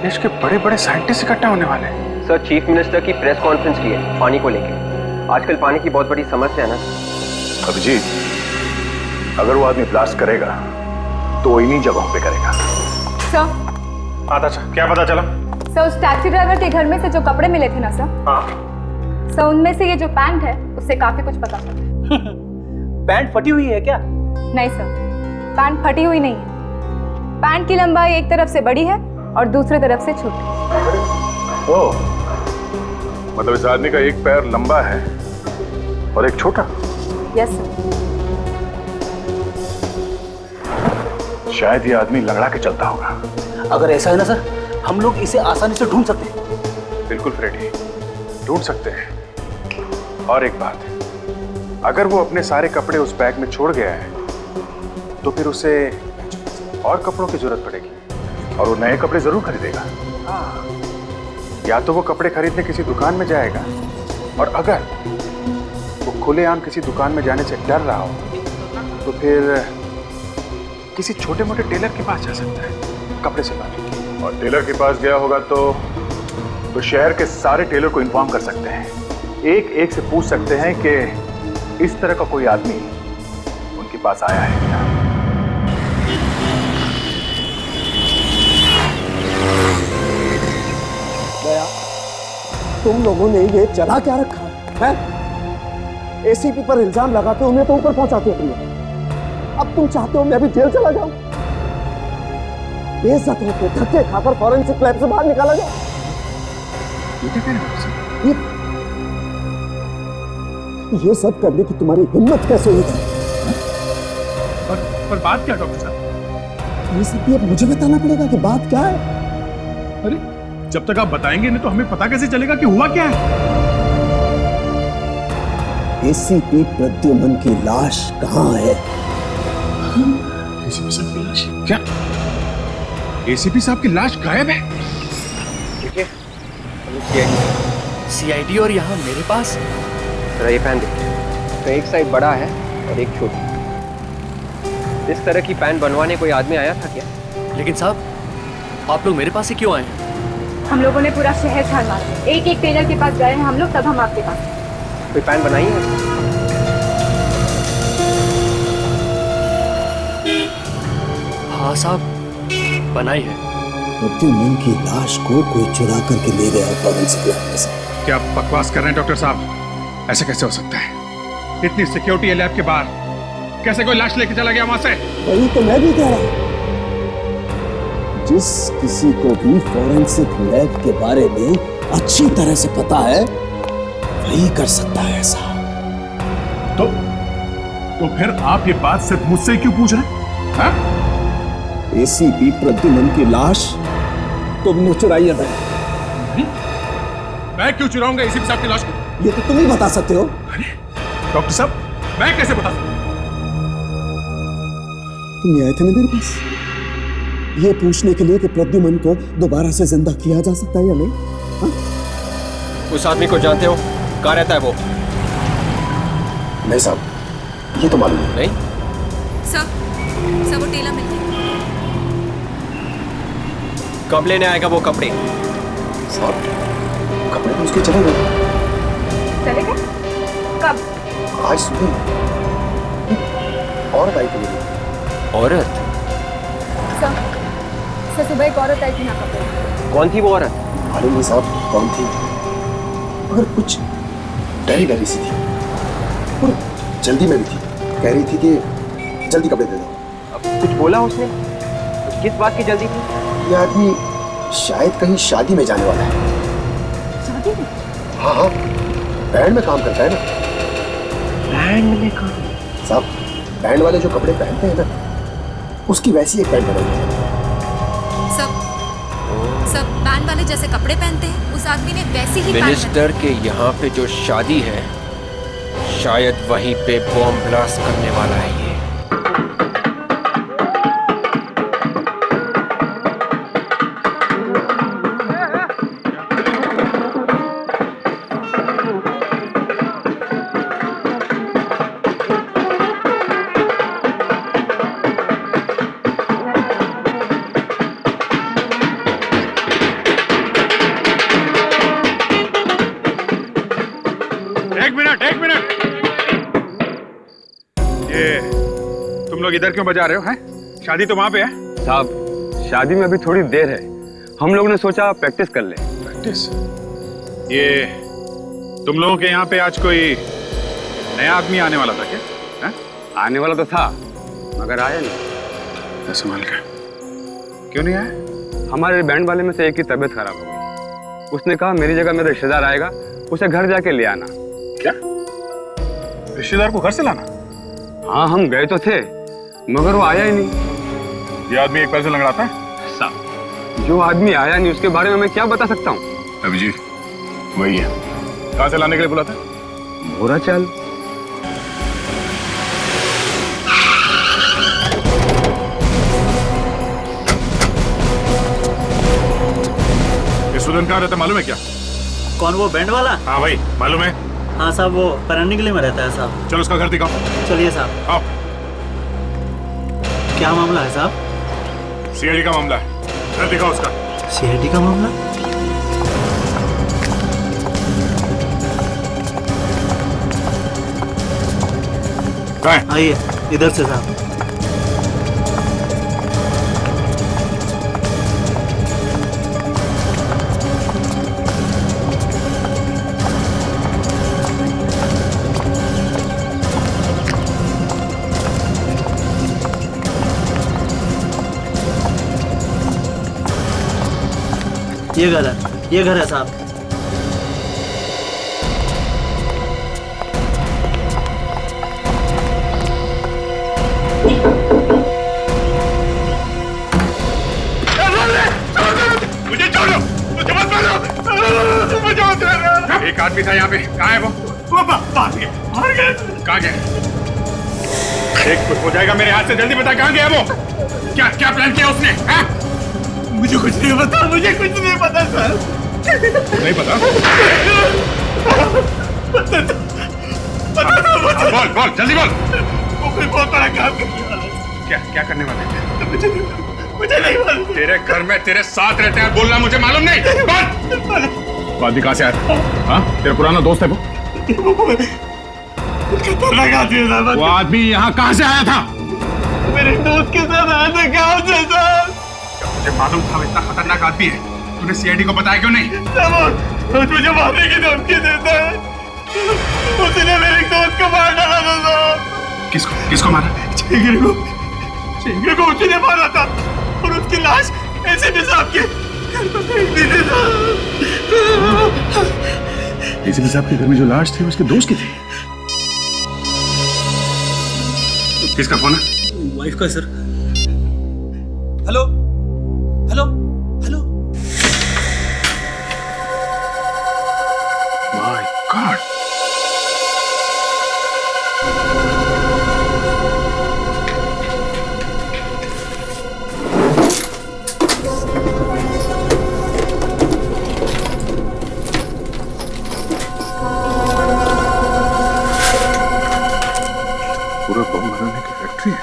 Speaker 1: देश के बड़े बड़े साइंटिस्ट इकट्ठा होने वाले हैं।
Speaker 7: सर, चीफ मिनिस्टर की प्रेस कॉन्फ्रेंस ली है पानी को लेकर। आजकल पानी की बहुत बड़ी समस्या है ना।
Speaker 12: अभिजीत, अगर वो आदमी ब्लास्ट करेगा तो इन्हीं जगहों पे करेगा।
Speaker 6: सर,
Speaker 1: आता क्या पता चला?
Speaker 6: सर उस टैक्सी ड्राइवर के घर में से जो कपड़े मिले थे ना सर, सर उनमें से ये जो पैंट है उससे काफी कुछ पता चला।
Speaker 3: पैंट फटी हुई है क्या?
Speaker 6: नहीं सर, पैंट फटी हुई नहीं है। पैंट की लंबाई एक तरफ से बड़ी है और दूसरी तरफ से छोटी।
Speaker 12: ओह, मतलब इस आदमी का एक पैर लंबा है और एक छोटा।
Speaker 6: Yes sir.
Speaker 12: शायद ये आदमी लंगड़ा के चलता होगा।
Speaker 3: अगर ऐसा है ना सर, हम लोग इसे आसानी से ढूंढ सकते हैं।
Speaker 12: बिल्कुल फ्रेडी, ढूंढ सकते हैं। और एक बात, अगर वो अपने सारे कपड़े उस बैग में छोड़ गया है तो फिर उसे और कपड़ों की जरूरत पड़ेगी और वो नए कपड़े जरूर खरीदेगा। या तो वो कपड़े खरीदने किसी दुकान में जाएगा, और अगर वो खुलेआम किसी दुकान में जाने से डर रहा हो तो फिर किसी छोटे मोटे टेलर के पास जा सकता है कपड़े सिलवाने के। और टेलर के पास गया होगा तो शहर के सारे टेलर को इन्फॉर्म कर सकते हैं। एक एक से पूछ सकते हैं कि इस तरह का कोई आदमी उनके पास आया है क्या।
Speaker 4: दया, तुम लोगों ने ये चला क्या रखा है? एसीपी पर इल्जाम लगाते उन्हें तो ऊपर पहुंचाते हो तुम लोग। अब तुम चाहते हो मैं भी जेल चला जाऊं? बेइज्जत होकर धक्के खाकर फॉरेंसिक लैब से बाहर निकाला जाए? ये सब करने की तुम्हारी हिम्मत कैसे हुई थी?
Speaker 1: पर बात क्या डॉक्टर साहब?
Speaker 4: ये सब अब मुझे बताना पड़ेगा कि बात क्या है।
Speaker 1: अरे जब तक आप बताएंगे नहीं तो हमें पता कैसे चलेगा कि हुआ क्या है?
Speaker 4: एसीपी प्रद्युमन की लाश कहाँ है?
Speaker 1: एसीपी साहब की लाश? क्या एसीपी साहब की लाश गायब है?
Speaker 7: ठीक है,
Speaker 3: सीआईडी और यहाँ मेरे पास।
Speaker 7: जरा ये पैन देखिए, तो एक साइड बड़ा है और एक छोटी। इस तरह की पैन बनवाने कोई आदमी आया था क्या?
Speaker 3: लेकिन साहब, आप लोग मेरे पास ही क्यों आए?
Speaker 6: हम लोगों ने पूरा शहर छान मारा, एक एक टेलर के पास गए हैं हम लोग, तब हम आपके पास।
Speaker 7: कोई पैन बनाई है?
Speaker 3: हाँ साहब, बनाई है।
Speaker 4: प्रद्युमन की लाश को कोई चुरा करके ले गया है फॉरेंसिक लैब से।
Speaker 1: क्या आप बकवास कर रहे हैं डॉक्टर साहब? ऐसे कैसे हो सकता है? इतनी सिक्योरिटी है लैब के बाहर, कैसे कोई लाश लेके चला गया वहां से?
Speaker 4: वही तो मैं भी कह रहा हूं। जिस किसी को भी फॉरेंसिक लैब के बारे में अच्छी तरह से पता है वही कर सकता है ऐसा।
Speaker 1: तो फिर आप ये बात सिर्फ मुझसे क्यों पूछ रहे हैं? हाँ?
Speaker 4: एसीपी प्रद्युमन की लाश तुमने चुराई है।
Speaker 1: मैं क्यों चुराऊंगा एसीपी साहब की लाश को?
Speaker 4: ये तो तुम ही बता सकते हो।
Speaker 1: अरे डॉक्टर साहब, मैं कैसे बता सकता?
Speaker 4: तुम आए थे ना मेरे पास ये पूछने के लिए कि प्रद्युमन को दोबारा से जिंदा किया जा सकता है या नहीं? हा?
Speaker 7: उस आदमी को जानते हो? कहाँ रहता है वो?
Speaker 4: नहीं साहब, ये तो मालूम
Speaker 7: नहीं।
Speaker 6: सर वो टेलर मिल गया।
Speaker 7: कब लेने आएगा वो कपड़े?
Speaker 4: साहब, कपड़े तो उसके चले गए।
Speaker 6: चले गए? कब?
Speaker 4: आज सुबह औरत आई थी।
Speaker 7: औरत?
Speaker 6: सर सुबह एक औरत आई थी ना कपड़े।
Speaker 7: कौन थी वो औरत?
Speaker 4: मालूम नहीं साहब कौन थी, मगर कुछ डरी डरी सी थी और जल्दी में भी थी। कह रही थी कि जल्दी कपड़े दे दो।
Speaker 7: अब कुछ बोला उसने? किस बात की जल्दी थी?
Speaker 4: यह आदमी शायद कहीं शादी में जाने वाला है।
Speaker 6: शादी में?
Speaker 4: हाँ हाँ, बैंड में काम करता है ना।
Speaker 7: बैंड में काम?
Speaker 4: साहब, बैंड वाले जो कपड़े पहनते हैं ना, उसकी वैसी एक पैंट बनाई है।
Speaker 14: सब बैंड वाले जैसे कपड़े पहनते हैं, उस आदमी ने वैसी ही
Speaker 7: मिनिस्टर के यहाँ पे जो शादी है, शायद वहीं पे बॉम्ब ब्लास्ट करने वाला है ये।
Speaker 1: एक मिनट। ये तुम लोग इधर क्यों बजा रहे हो? हैं? शादी तो वहां पे है।
Speaker 5: साहब, शादी में अभी थोड़ी देर है,
Speaker 15: हम लोगों ने सोचा प्रैक्टिस कर ले।
Speaker 1: प्रैक्टिस? ये तुम लोगों के यहाँ पे आज कोई नया आदमी आने वाला था क्या? है?
Speaker 15: आने वाला तो था मगर आया नहीं।
Speaker 1: ऐसे मान का क्यों नहीं आया?
Speaker 15: हमारे बैंड वाले में से एक की तबीयत खराब हो गई। उसने कहा मेरी जगह मेरा रिश्तेदार आएगा, उसे घर जाके ले आना।
Speaker 1: क्या? रिश्तेदार को घर से लाना?
Speaker 15: हाँ, हम गए तो थे मगर वो आया ही नहीं।
Speaker 1: ये आदमी एक पैर से लंगड़ाता है?
Speaker 15: साहब, जो आदमी आया नहीं उसके बारे में मैं क्या बता सकता हूँ?
Speaker 1: अभिजीत वही है। कहाँ से लाने के लिए बोला था?
Speaker 15: भोरा चाल।
Speaker 1: स्टूडेंट कहाँ रहता मालूम है क्या?
Speaker 5: कौन, वो बैंड वाला?
Speaker 1: हाँ भाई मालूम है।
Speaker 5: हाँ साहब, वो परंडिगली में रहता है साहब।
Speaker 1: चलो उसका घर दिखाओ।
Speaker 5: चलिए साहब।
Speaker 1: आओ।
Speaker 5: क्या मामला है साहब?
Speaker 1: सीआईडी का मामला है, घर दिखाओ उसका।
Speaker 5: सीआईडी का मामला? आइए इधर से साहब। ये घर है साहब।
Speaker 1: मुझे छोड़ो, मुझे मत मारो, मुझे मत मारो। एक आदमी था यहाँ पे, कहाँ है वो? मार गया। कहाँ गया? एक कुछ हो जाएगा मेरे हाथ से, जल्दी बता कहाँ गया वो? क्या क्या प्लान किया उसने? हाँ?
Speaker 5: मुझे कुछ नहीं पता, मुझे कुछ नहीं पता सर।
Speaker 1: नहीं पता? बोल बोल जल्दी बोल।
Speaker 5: वो कोई बहुत बड़ा काम कर रहा है।
Speaker 1: क्या क्या करने वाले थे?
Speaker 5: मुझे नहीं मालूम।
Speaker 1: तेरे घर में तेरे साथ रहते हैं, बोलना मुझे मालूम नहीं। बोल। आदमी कहाँ से आया? हाँ, तेरा पुराना दोस्त है वो?
Speaker 5: खतरनाक आदमी था।
Speaker 1: वो आदमी यहाँ कहाँ से आया था?
Speaker 5: मेरे दोस्त के साथ आया था। गाँव से सर।
Speaker 1: मुझे मालूम था इतना खतरनाक आदमी है, तूने सीआईडी को बताया क्यों नहीं?
Speaker 5: वो मुझे मारने की धमकी देता है। उसने मेरे दोस्त को मार डाला था साहब।
Speaker 1: किसको किसको मारा?
Speaker 5: चेंगरे को उसने मारा था और उसकी लाश एसीपी साहब के घर पर फेंक दी थी।
Speaker 12: एसीपी साहब के घर में जो लाश थी उसके दोस्त की थी।
Speaker 1: किसका फोन है?
Speaker 5: वाइफ का sir. Hello hello hello.
Speaker 1: My God. पूरा बम बनाने की फैक्ट्री है।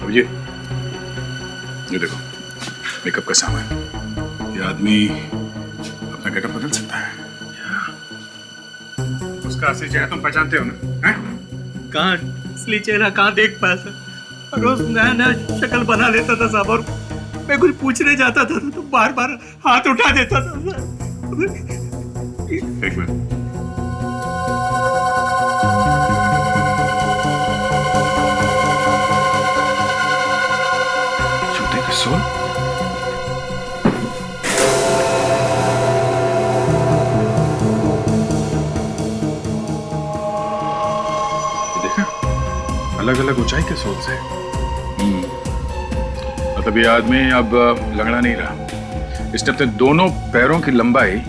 Speaker 1: अब ये देखो मेकअप का सामान। ये आदमी अपना गेटअप बदल सकता है। उसका असली चेहरा तुम पहचानते हो ना? हैं?
Speaker 5: कहाँ असली चेहरा कहाँ देख पाया सर? रोज नया नया शक्ल बना लेता था साहब, और मैं कुछ पूछने जाता था तो बार बार हाथ उठा देता था सर।
Speaker 1: एक मिनट। जूते की सोल? देखा, अलग अलग ऊंचाई के सोल से। मतलब ये आदमी अब लंगड़ा नहीं रहा। इसने अपने दोनों पैरों की लंबाई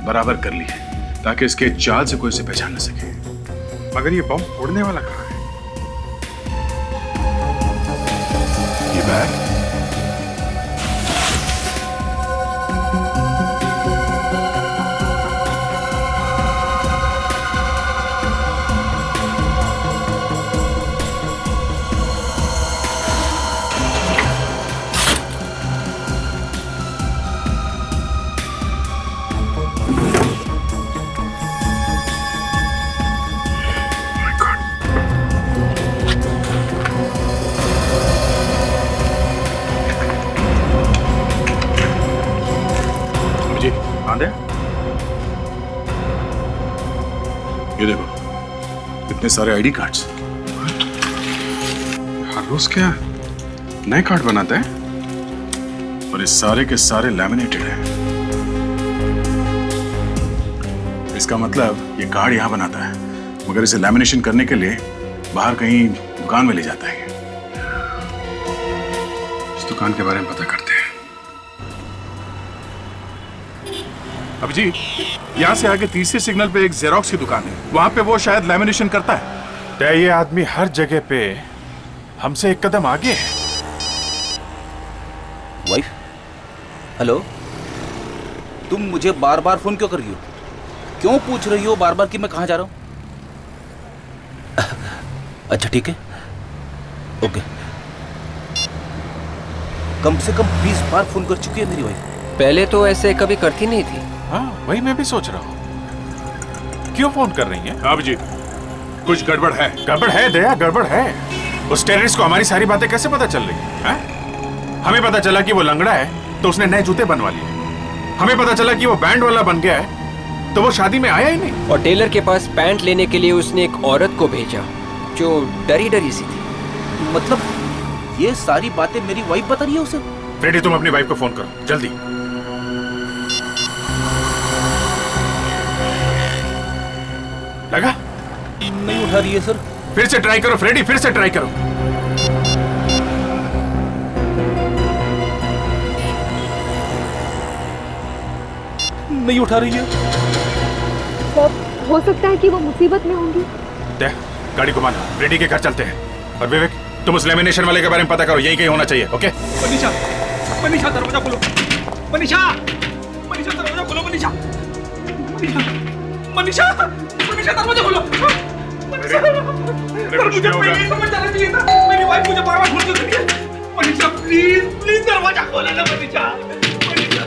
Speaker 1: बराबर कर ली है ताकि इसके चाल से कोई इसे पहचान न सके। मगर ये बम फोड़ने वाला कहाँ है? ये बैग? इतने सारे आईडी कार्ड्स, हर रोज क्या नए कार्ड बनाते हैं, और ये सारे के सारे लैमिनेटेड हैं। इसका मतलब ये कार्ड यहां बनाता है, मगर इसे लैमिनेशन करने के लिए बाहर कहीं दुकान में ले जाता है। इस दुकान के बारे में पता करते हैं। अब जी, यहाँ से आगे तीसरे सिग्नल पे एक जेरोक्स की दुकान है, वहां पे वो शायद लैमिनेशन करता है। क्या ये आदमी हर जगह पे हमसे एक कदम आगे है?
Speaker 3: वाइफ, हेलो, तुम मुझे बार बार फोन क्यों कर रही हो? क्यों पूछ रही हो बार बार कि मैं कहाँ जा रहा हूँ? अच्छा ठीक है, ओके। कम से कम 20 बार फोन कर चुकी है मेरी वाइफ।
Speaker 7: पहले तो ऐसे कभी करती नहीं थी।
Speaker 1: हाँ, वही मैं भी सोच रहा हूँ, क्यों फोन कर रही है? अब जी, कुछ गड़बड़ है। गड़बड़ है दया, गड़बड़ है। उस टेररिस्ट को हमारी सारी बातें कैसे पता चल रही है? हमें पता चला कि वो लंगड़ा है तो उसने नए जूते बनवा लिए। हमें पता चला कि वो बैंड वाला बन गया है तो वो शादी में आया ही नहीं।
Speaker 7: और टेलर के पास पैंट लेने के लिए उसने एक औरत को भेजा जो डरी डरी सी थी।
Speaker 3: मतलब ये सारी बातें मेरी वाइफ बता रही है उसे?
Speaker 1: फ्रेडी, तुम अपनी वाइफ को फोन करो जल्दी। लगा?
Speaker 3: नहीं उठा रही है सर।
Speaker 1: फिर से ट्राई करो फ्रेडी, फिर से ट्राई करो।
Speaker 3: नहीं उठा रही है।
Speaker 8: सर, हो सकता है कि वो मुसीबत में होंगी।
Speaker 1: दे, गाड़ी घुमा लो, फ्रेडी के घर चलते हैं। और विवेक, तुम उस लेमिनेशन वाले के बारे में पता करो, यही कहीं होना चाहिए। ओके?
Speaker 5: मनीषा, मनीषा दरवाजा खोलो। मनीषा, मनीषा दरवाजा खोलो। मनीषा, मनीषा, मनीषा, मनीषा दरवाजा खोलो। मनीषा, मुझे पहले समझ जाना चाहिए था। मेरी वाइफ मुझे बार-बार फोन क्यों कर रही है? मनीषा, प्लीज, प्लीज दरवाजा खोलो ना मनीषा। मनीषा,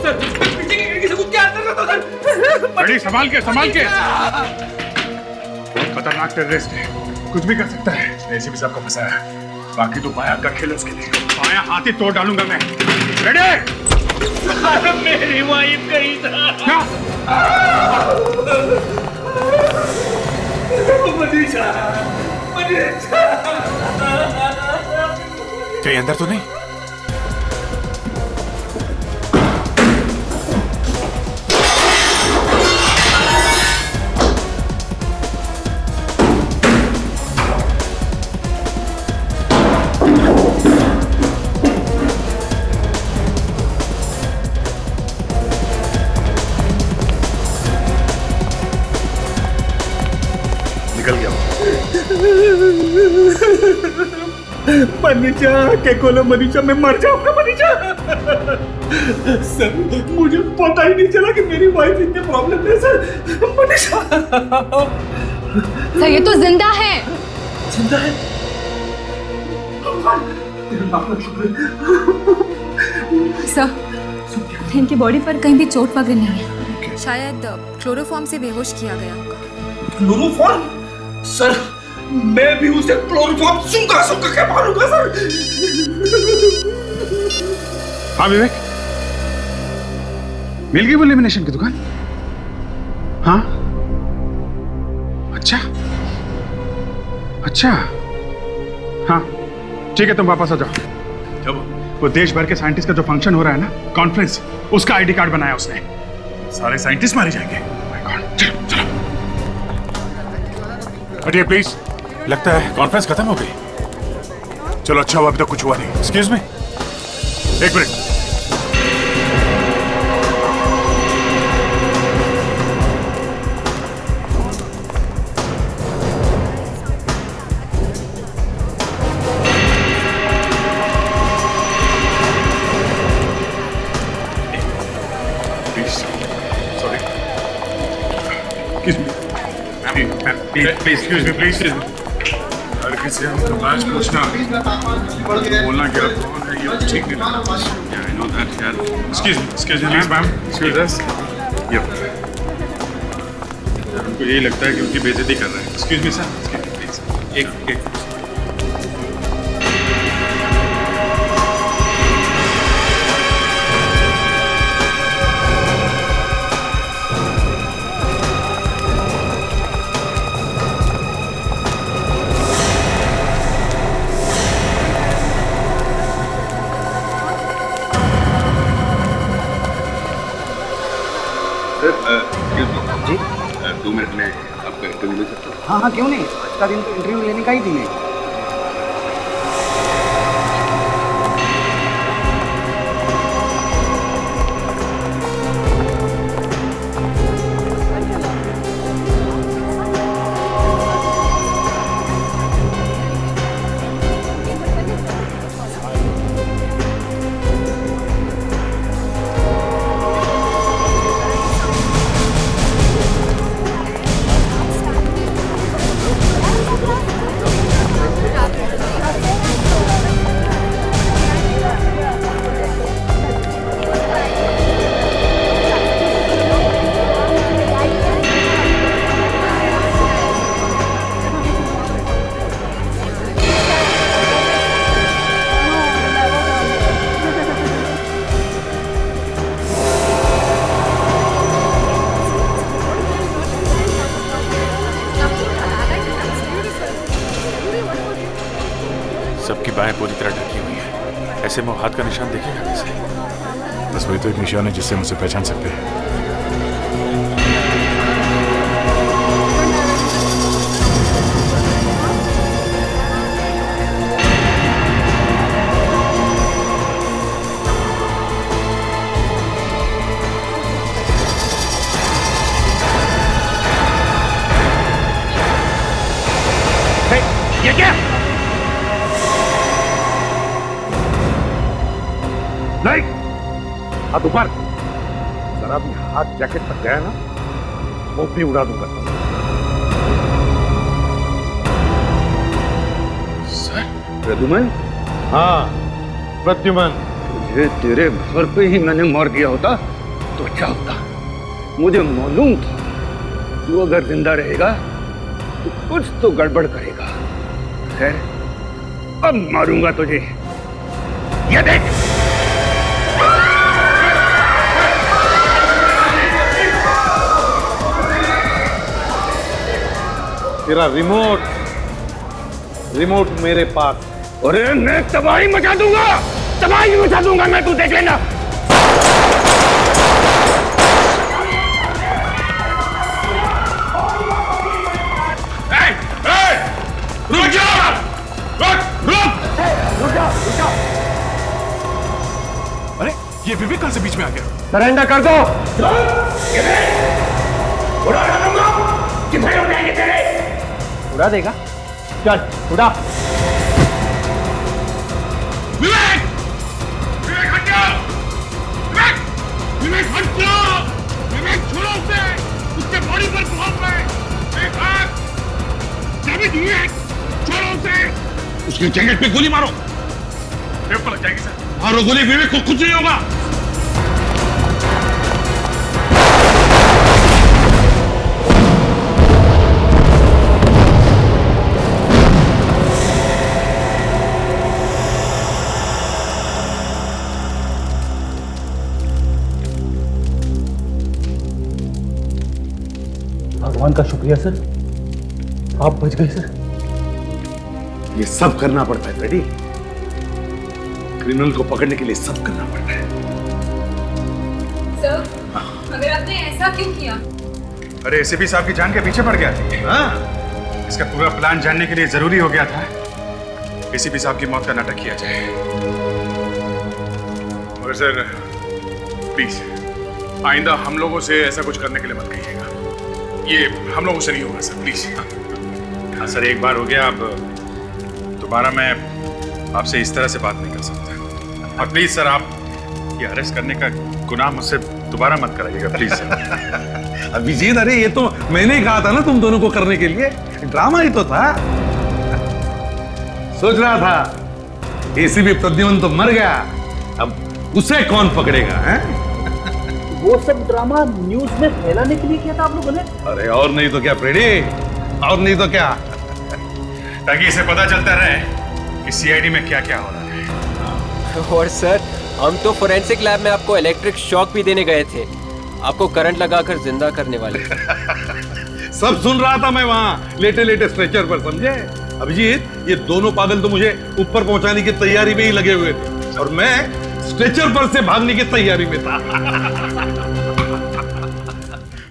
Speaker 5: सर, पीछे की खिड़की से कूद के अंदर कर दो सर।
Speaker 1: फ्रेडी, संभाल के, संभाल के। खतरनाक टेररिस्ट है, कुछ भी कर सकता है। एसीपी साहब को फंसाया, बाकी तो बाया का खेल उसके लिए। बाया हाथ ही तोड़ डालूंगा मैं। रेडी?
Speaker 5: मेरी वाइफ गई था। मनीषा, मनीषा।
Speaker 1: कहीं अंदर तो नहीं? निकल गया।
Speaker 5: मनीषा के खोलो मनीषा, मैं मर जाऊंगा मनीषा। सर, मुझे पता ही नहीं चला कि मेरी वाइफ इतने प्रॉब्लम में सर। मनीषा,
Speaker 6: सर ये तो जिंदा है।
Speaker 5: जिंदा है?
Speaker 6: सर, इनकी बॉडी पर कहीं भी चोट वगैरह नहीं है।
Speaker 14: शायद क्लोरोफॉर्म से बेहोश किया गया होगा।
Speaker 5: क्लोरोफॉर्म? सर, मैं भी उसे क्लोरोफॉर्म सूंघा के मारूंगा सर।
Speaker 1: हाँ विवेक, मिल गई वो लेमिनेशन की दुकान? हाँ, अच्छा अच्छा, हाँ ठीक है, तुम वापस आ जाओ। जब वो देश भर के साइंटिस्ट का जो फंक्शन हो रहा है ना, कॉन्फ्रेंस, उसका आईडी कार्ड बनाया उसने। सारे साइंटिस्ट मारे जाएंगे। माय गॉड, चलो चलो। हटिए प्लीज, लगता है कॉन्फ्रेंस खत्म हो गई। चलो अच्छा हुआ, अभी तक कुछ हुआ नहीं। एक्सक्यूज मी, एक मिनट। Excuse me, please. अरे किसी हमको बात पूछना, बोलना क्या कौन है ये ठीक नहीं लगता। Yeah, I know that, यार। Excuse me, ma'am, excuse us. Yep. उनको यही लगता है कि उनकी बेइज्जती कर रहे हैं। Excuse me, sir. Please. एक
Speaker 4: हाँ हाँ, क्यों नहीं, आज का दिन तो इंटरव्यू लेने का ही दिन है।
Speaker 1: सबकी बाहें पूरी तरह ढकी हुई है, ऐसे में वो हाथ का निशान देखेगा कैसे? बस वही तो एक निशान है जिससे हम उसे पहचान सकते हैं।
Speaker 2: ये क्या? नहीं, हाथ ऊपर। जरा भी हाथ जैकेट तक गया ना, वो भी उड़ा दूंगा।
Speaker 1: सर?
Speaker 2: प्रद्युमन? हाँ, प्रद्युमन।
Speaker 16: तुझे तेरे घर पे ही मैंने मार दिया होता तो अच्छा होता। मुझे मालूम था तू अगर जिंदा रहेगा तो कुछ तो गड़बड़ करेगा। खैर, अब मारूंगा तुझे। ये देख।
Speaker 2: तेरा रिमोट मेरे पास।
Speaker 16: अरे मैं तबाही मचा दूंगा, तबाही मचा दूंगा मैं, तू देख लेना।
Speaker 2: रुक जा! रुक जा!
Speaker 1: अरे ये विवेक कहां से बीच में आ गया?
Speaker 16: सरेंडर कर दो। उड़ा दूंगा, कितने हो जाएंगे तेरे?
Speaker 4: उड़ा देगा? चल उड़ा।
Speaker 2: विवेक! विवेक हट जाओ! विवेक हट जाओ! विवेक छोड़ो उसे! उसके बॉडी पर बहुत है! एक हाथ! जावेद विवेक! छोड़ो उसे! उसकी जैकेट पे गोली मारो! विवेक को लग जाएगी सर! मारो गोली, विवेक को कुछ नहीं होगा!
Speaker 4: भगवान का शुक्रिया सर, आप बच गए सर।
Speaker 2: ये सब करना पड़ता है फ्रेडी। क्रिमिनल को पकड़ने के लिए सब करना पड़ता है।
Speaker 6: सर, मगर आपने ऐसा क्यों किया?
Speaker 1: अरे एसीपी साहब की जान के पीछे पड़ गया थी। हाँ, इसका पूरा प्लान जानने के लिए जरूरी हो गया था एसीपी साहब की मौत का नाटक किया जाए। मगर सर प्लीज आइंदा हम लोगों से ऐसा कुछ करने के लिए मत कहिएगा। ये हम लोगों से नहीं होगा सर, प्लीज। हाँ सर, एक बार हो गया, अब दोबारा मैं आपसे इस तरह से बात नहीं कर सकता। और प्लीज सर, आप ये अरेस्ट करने का गुनाह मुझसे दोबारा मत कराइएगा, प्लीज सर।
Speaker 2: अभिजीत, अरे ये तो मैंने कहा था ना तुम दोनों को करने के लिए। ड्रामा ही तो था। सोच रहा था एसीपी प्रद्युमन तो मर गया, अब उसे कौन पकड़ेगा? हैं?
Speaker 4: वो सब ड्रामा न्यूज में फैलाने के लिए किया था आप लोगों ने?
Speaker 2: अरे और नहीं तो क्या फ्रेडी, और नहीं तो क्या,
Speaker 1: ताकि इसे पता चलता रहे कि सीआईडी में क्या क्या हो रहा है।
Speaker 7: और सर, हम तो फोरेंसिक लैब में आपको इलेक्ट्रिक शॉक भी देने गए थे, आपको करंट लगाकर जिंदा करने वाले।
Speaker 2: सब सुन रहा था मैं वहां लेटे लेटे स्ट्रेचर पर, समझे? अभिजीत, ये दोनों पागल तो मुझे ऊपर पहुंचाने की तैयारी में ही लगे हुए थे और मैं स्ट्रेचर पर से भागने की तैयारी में था।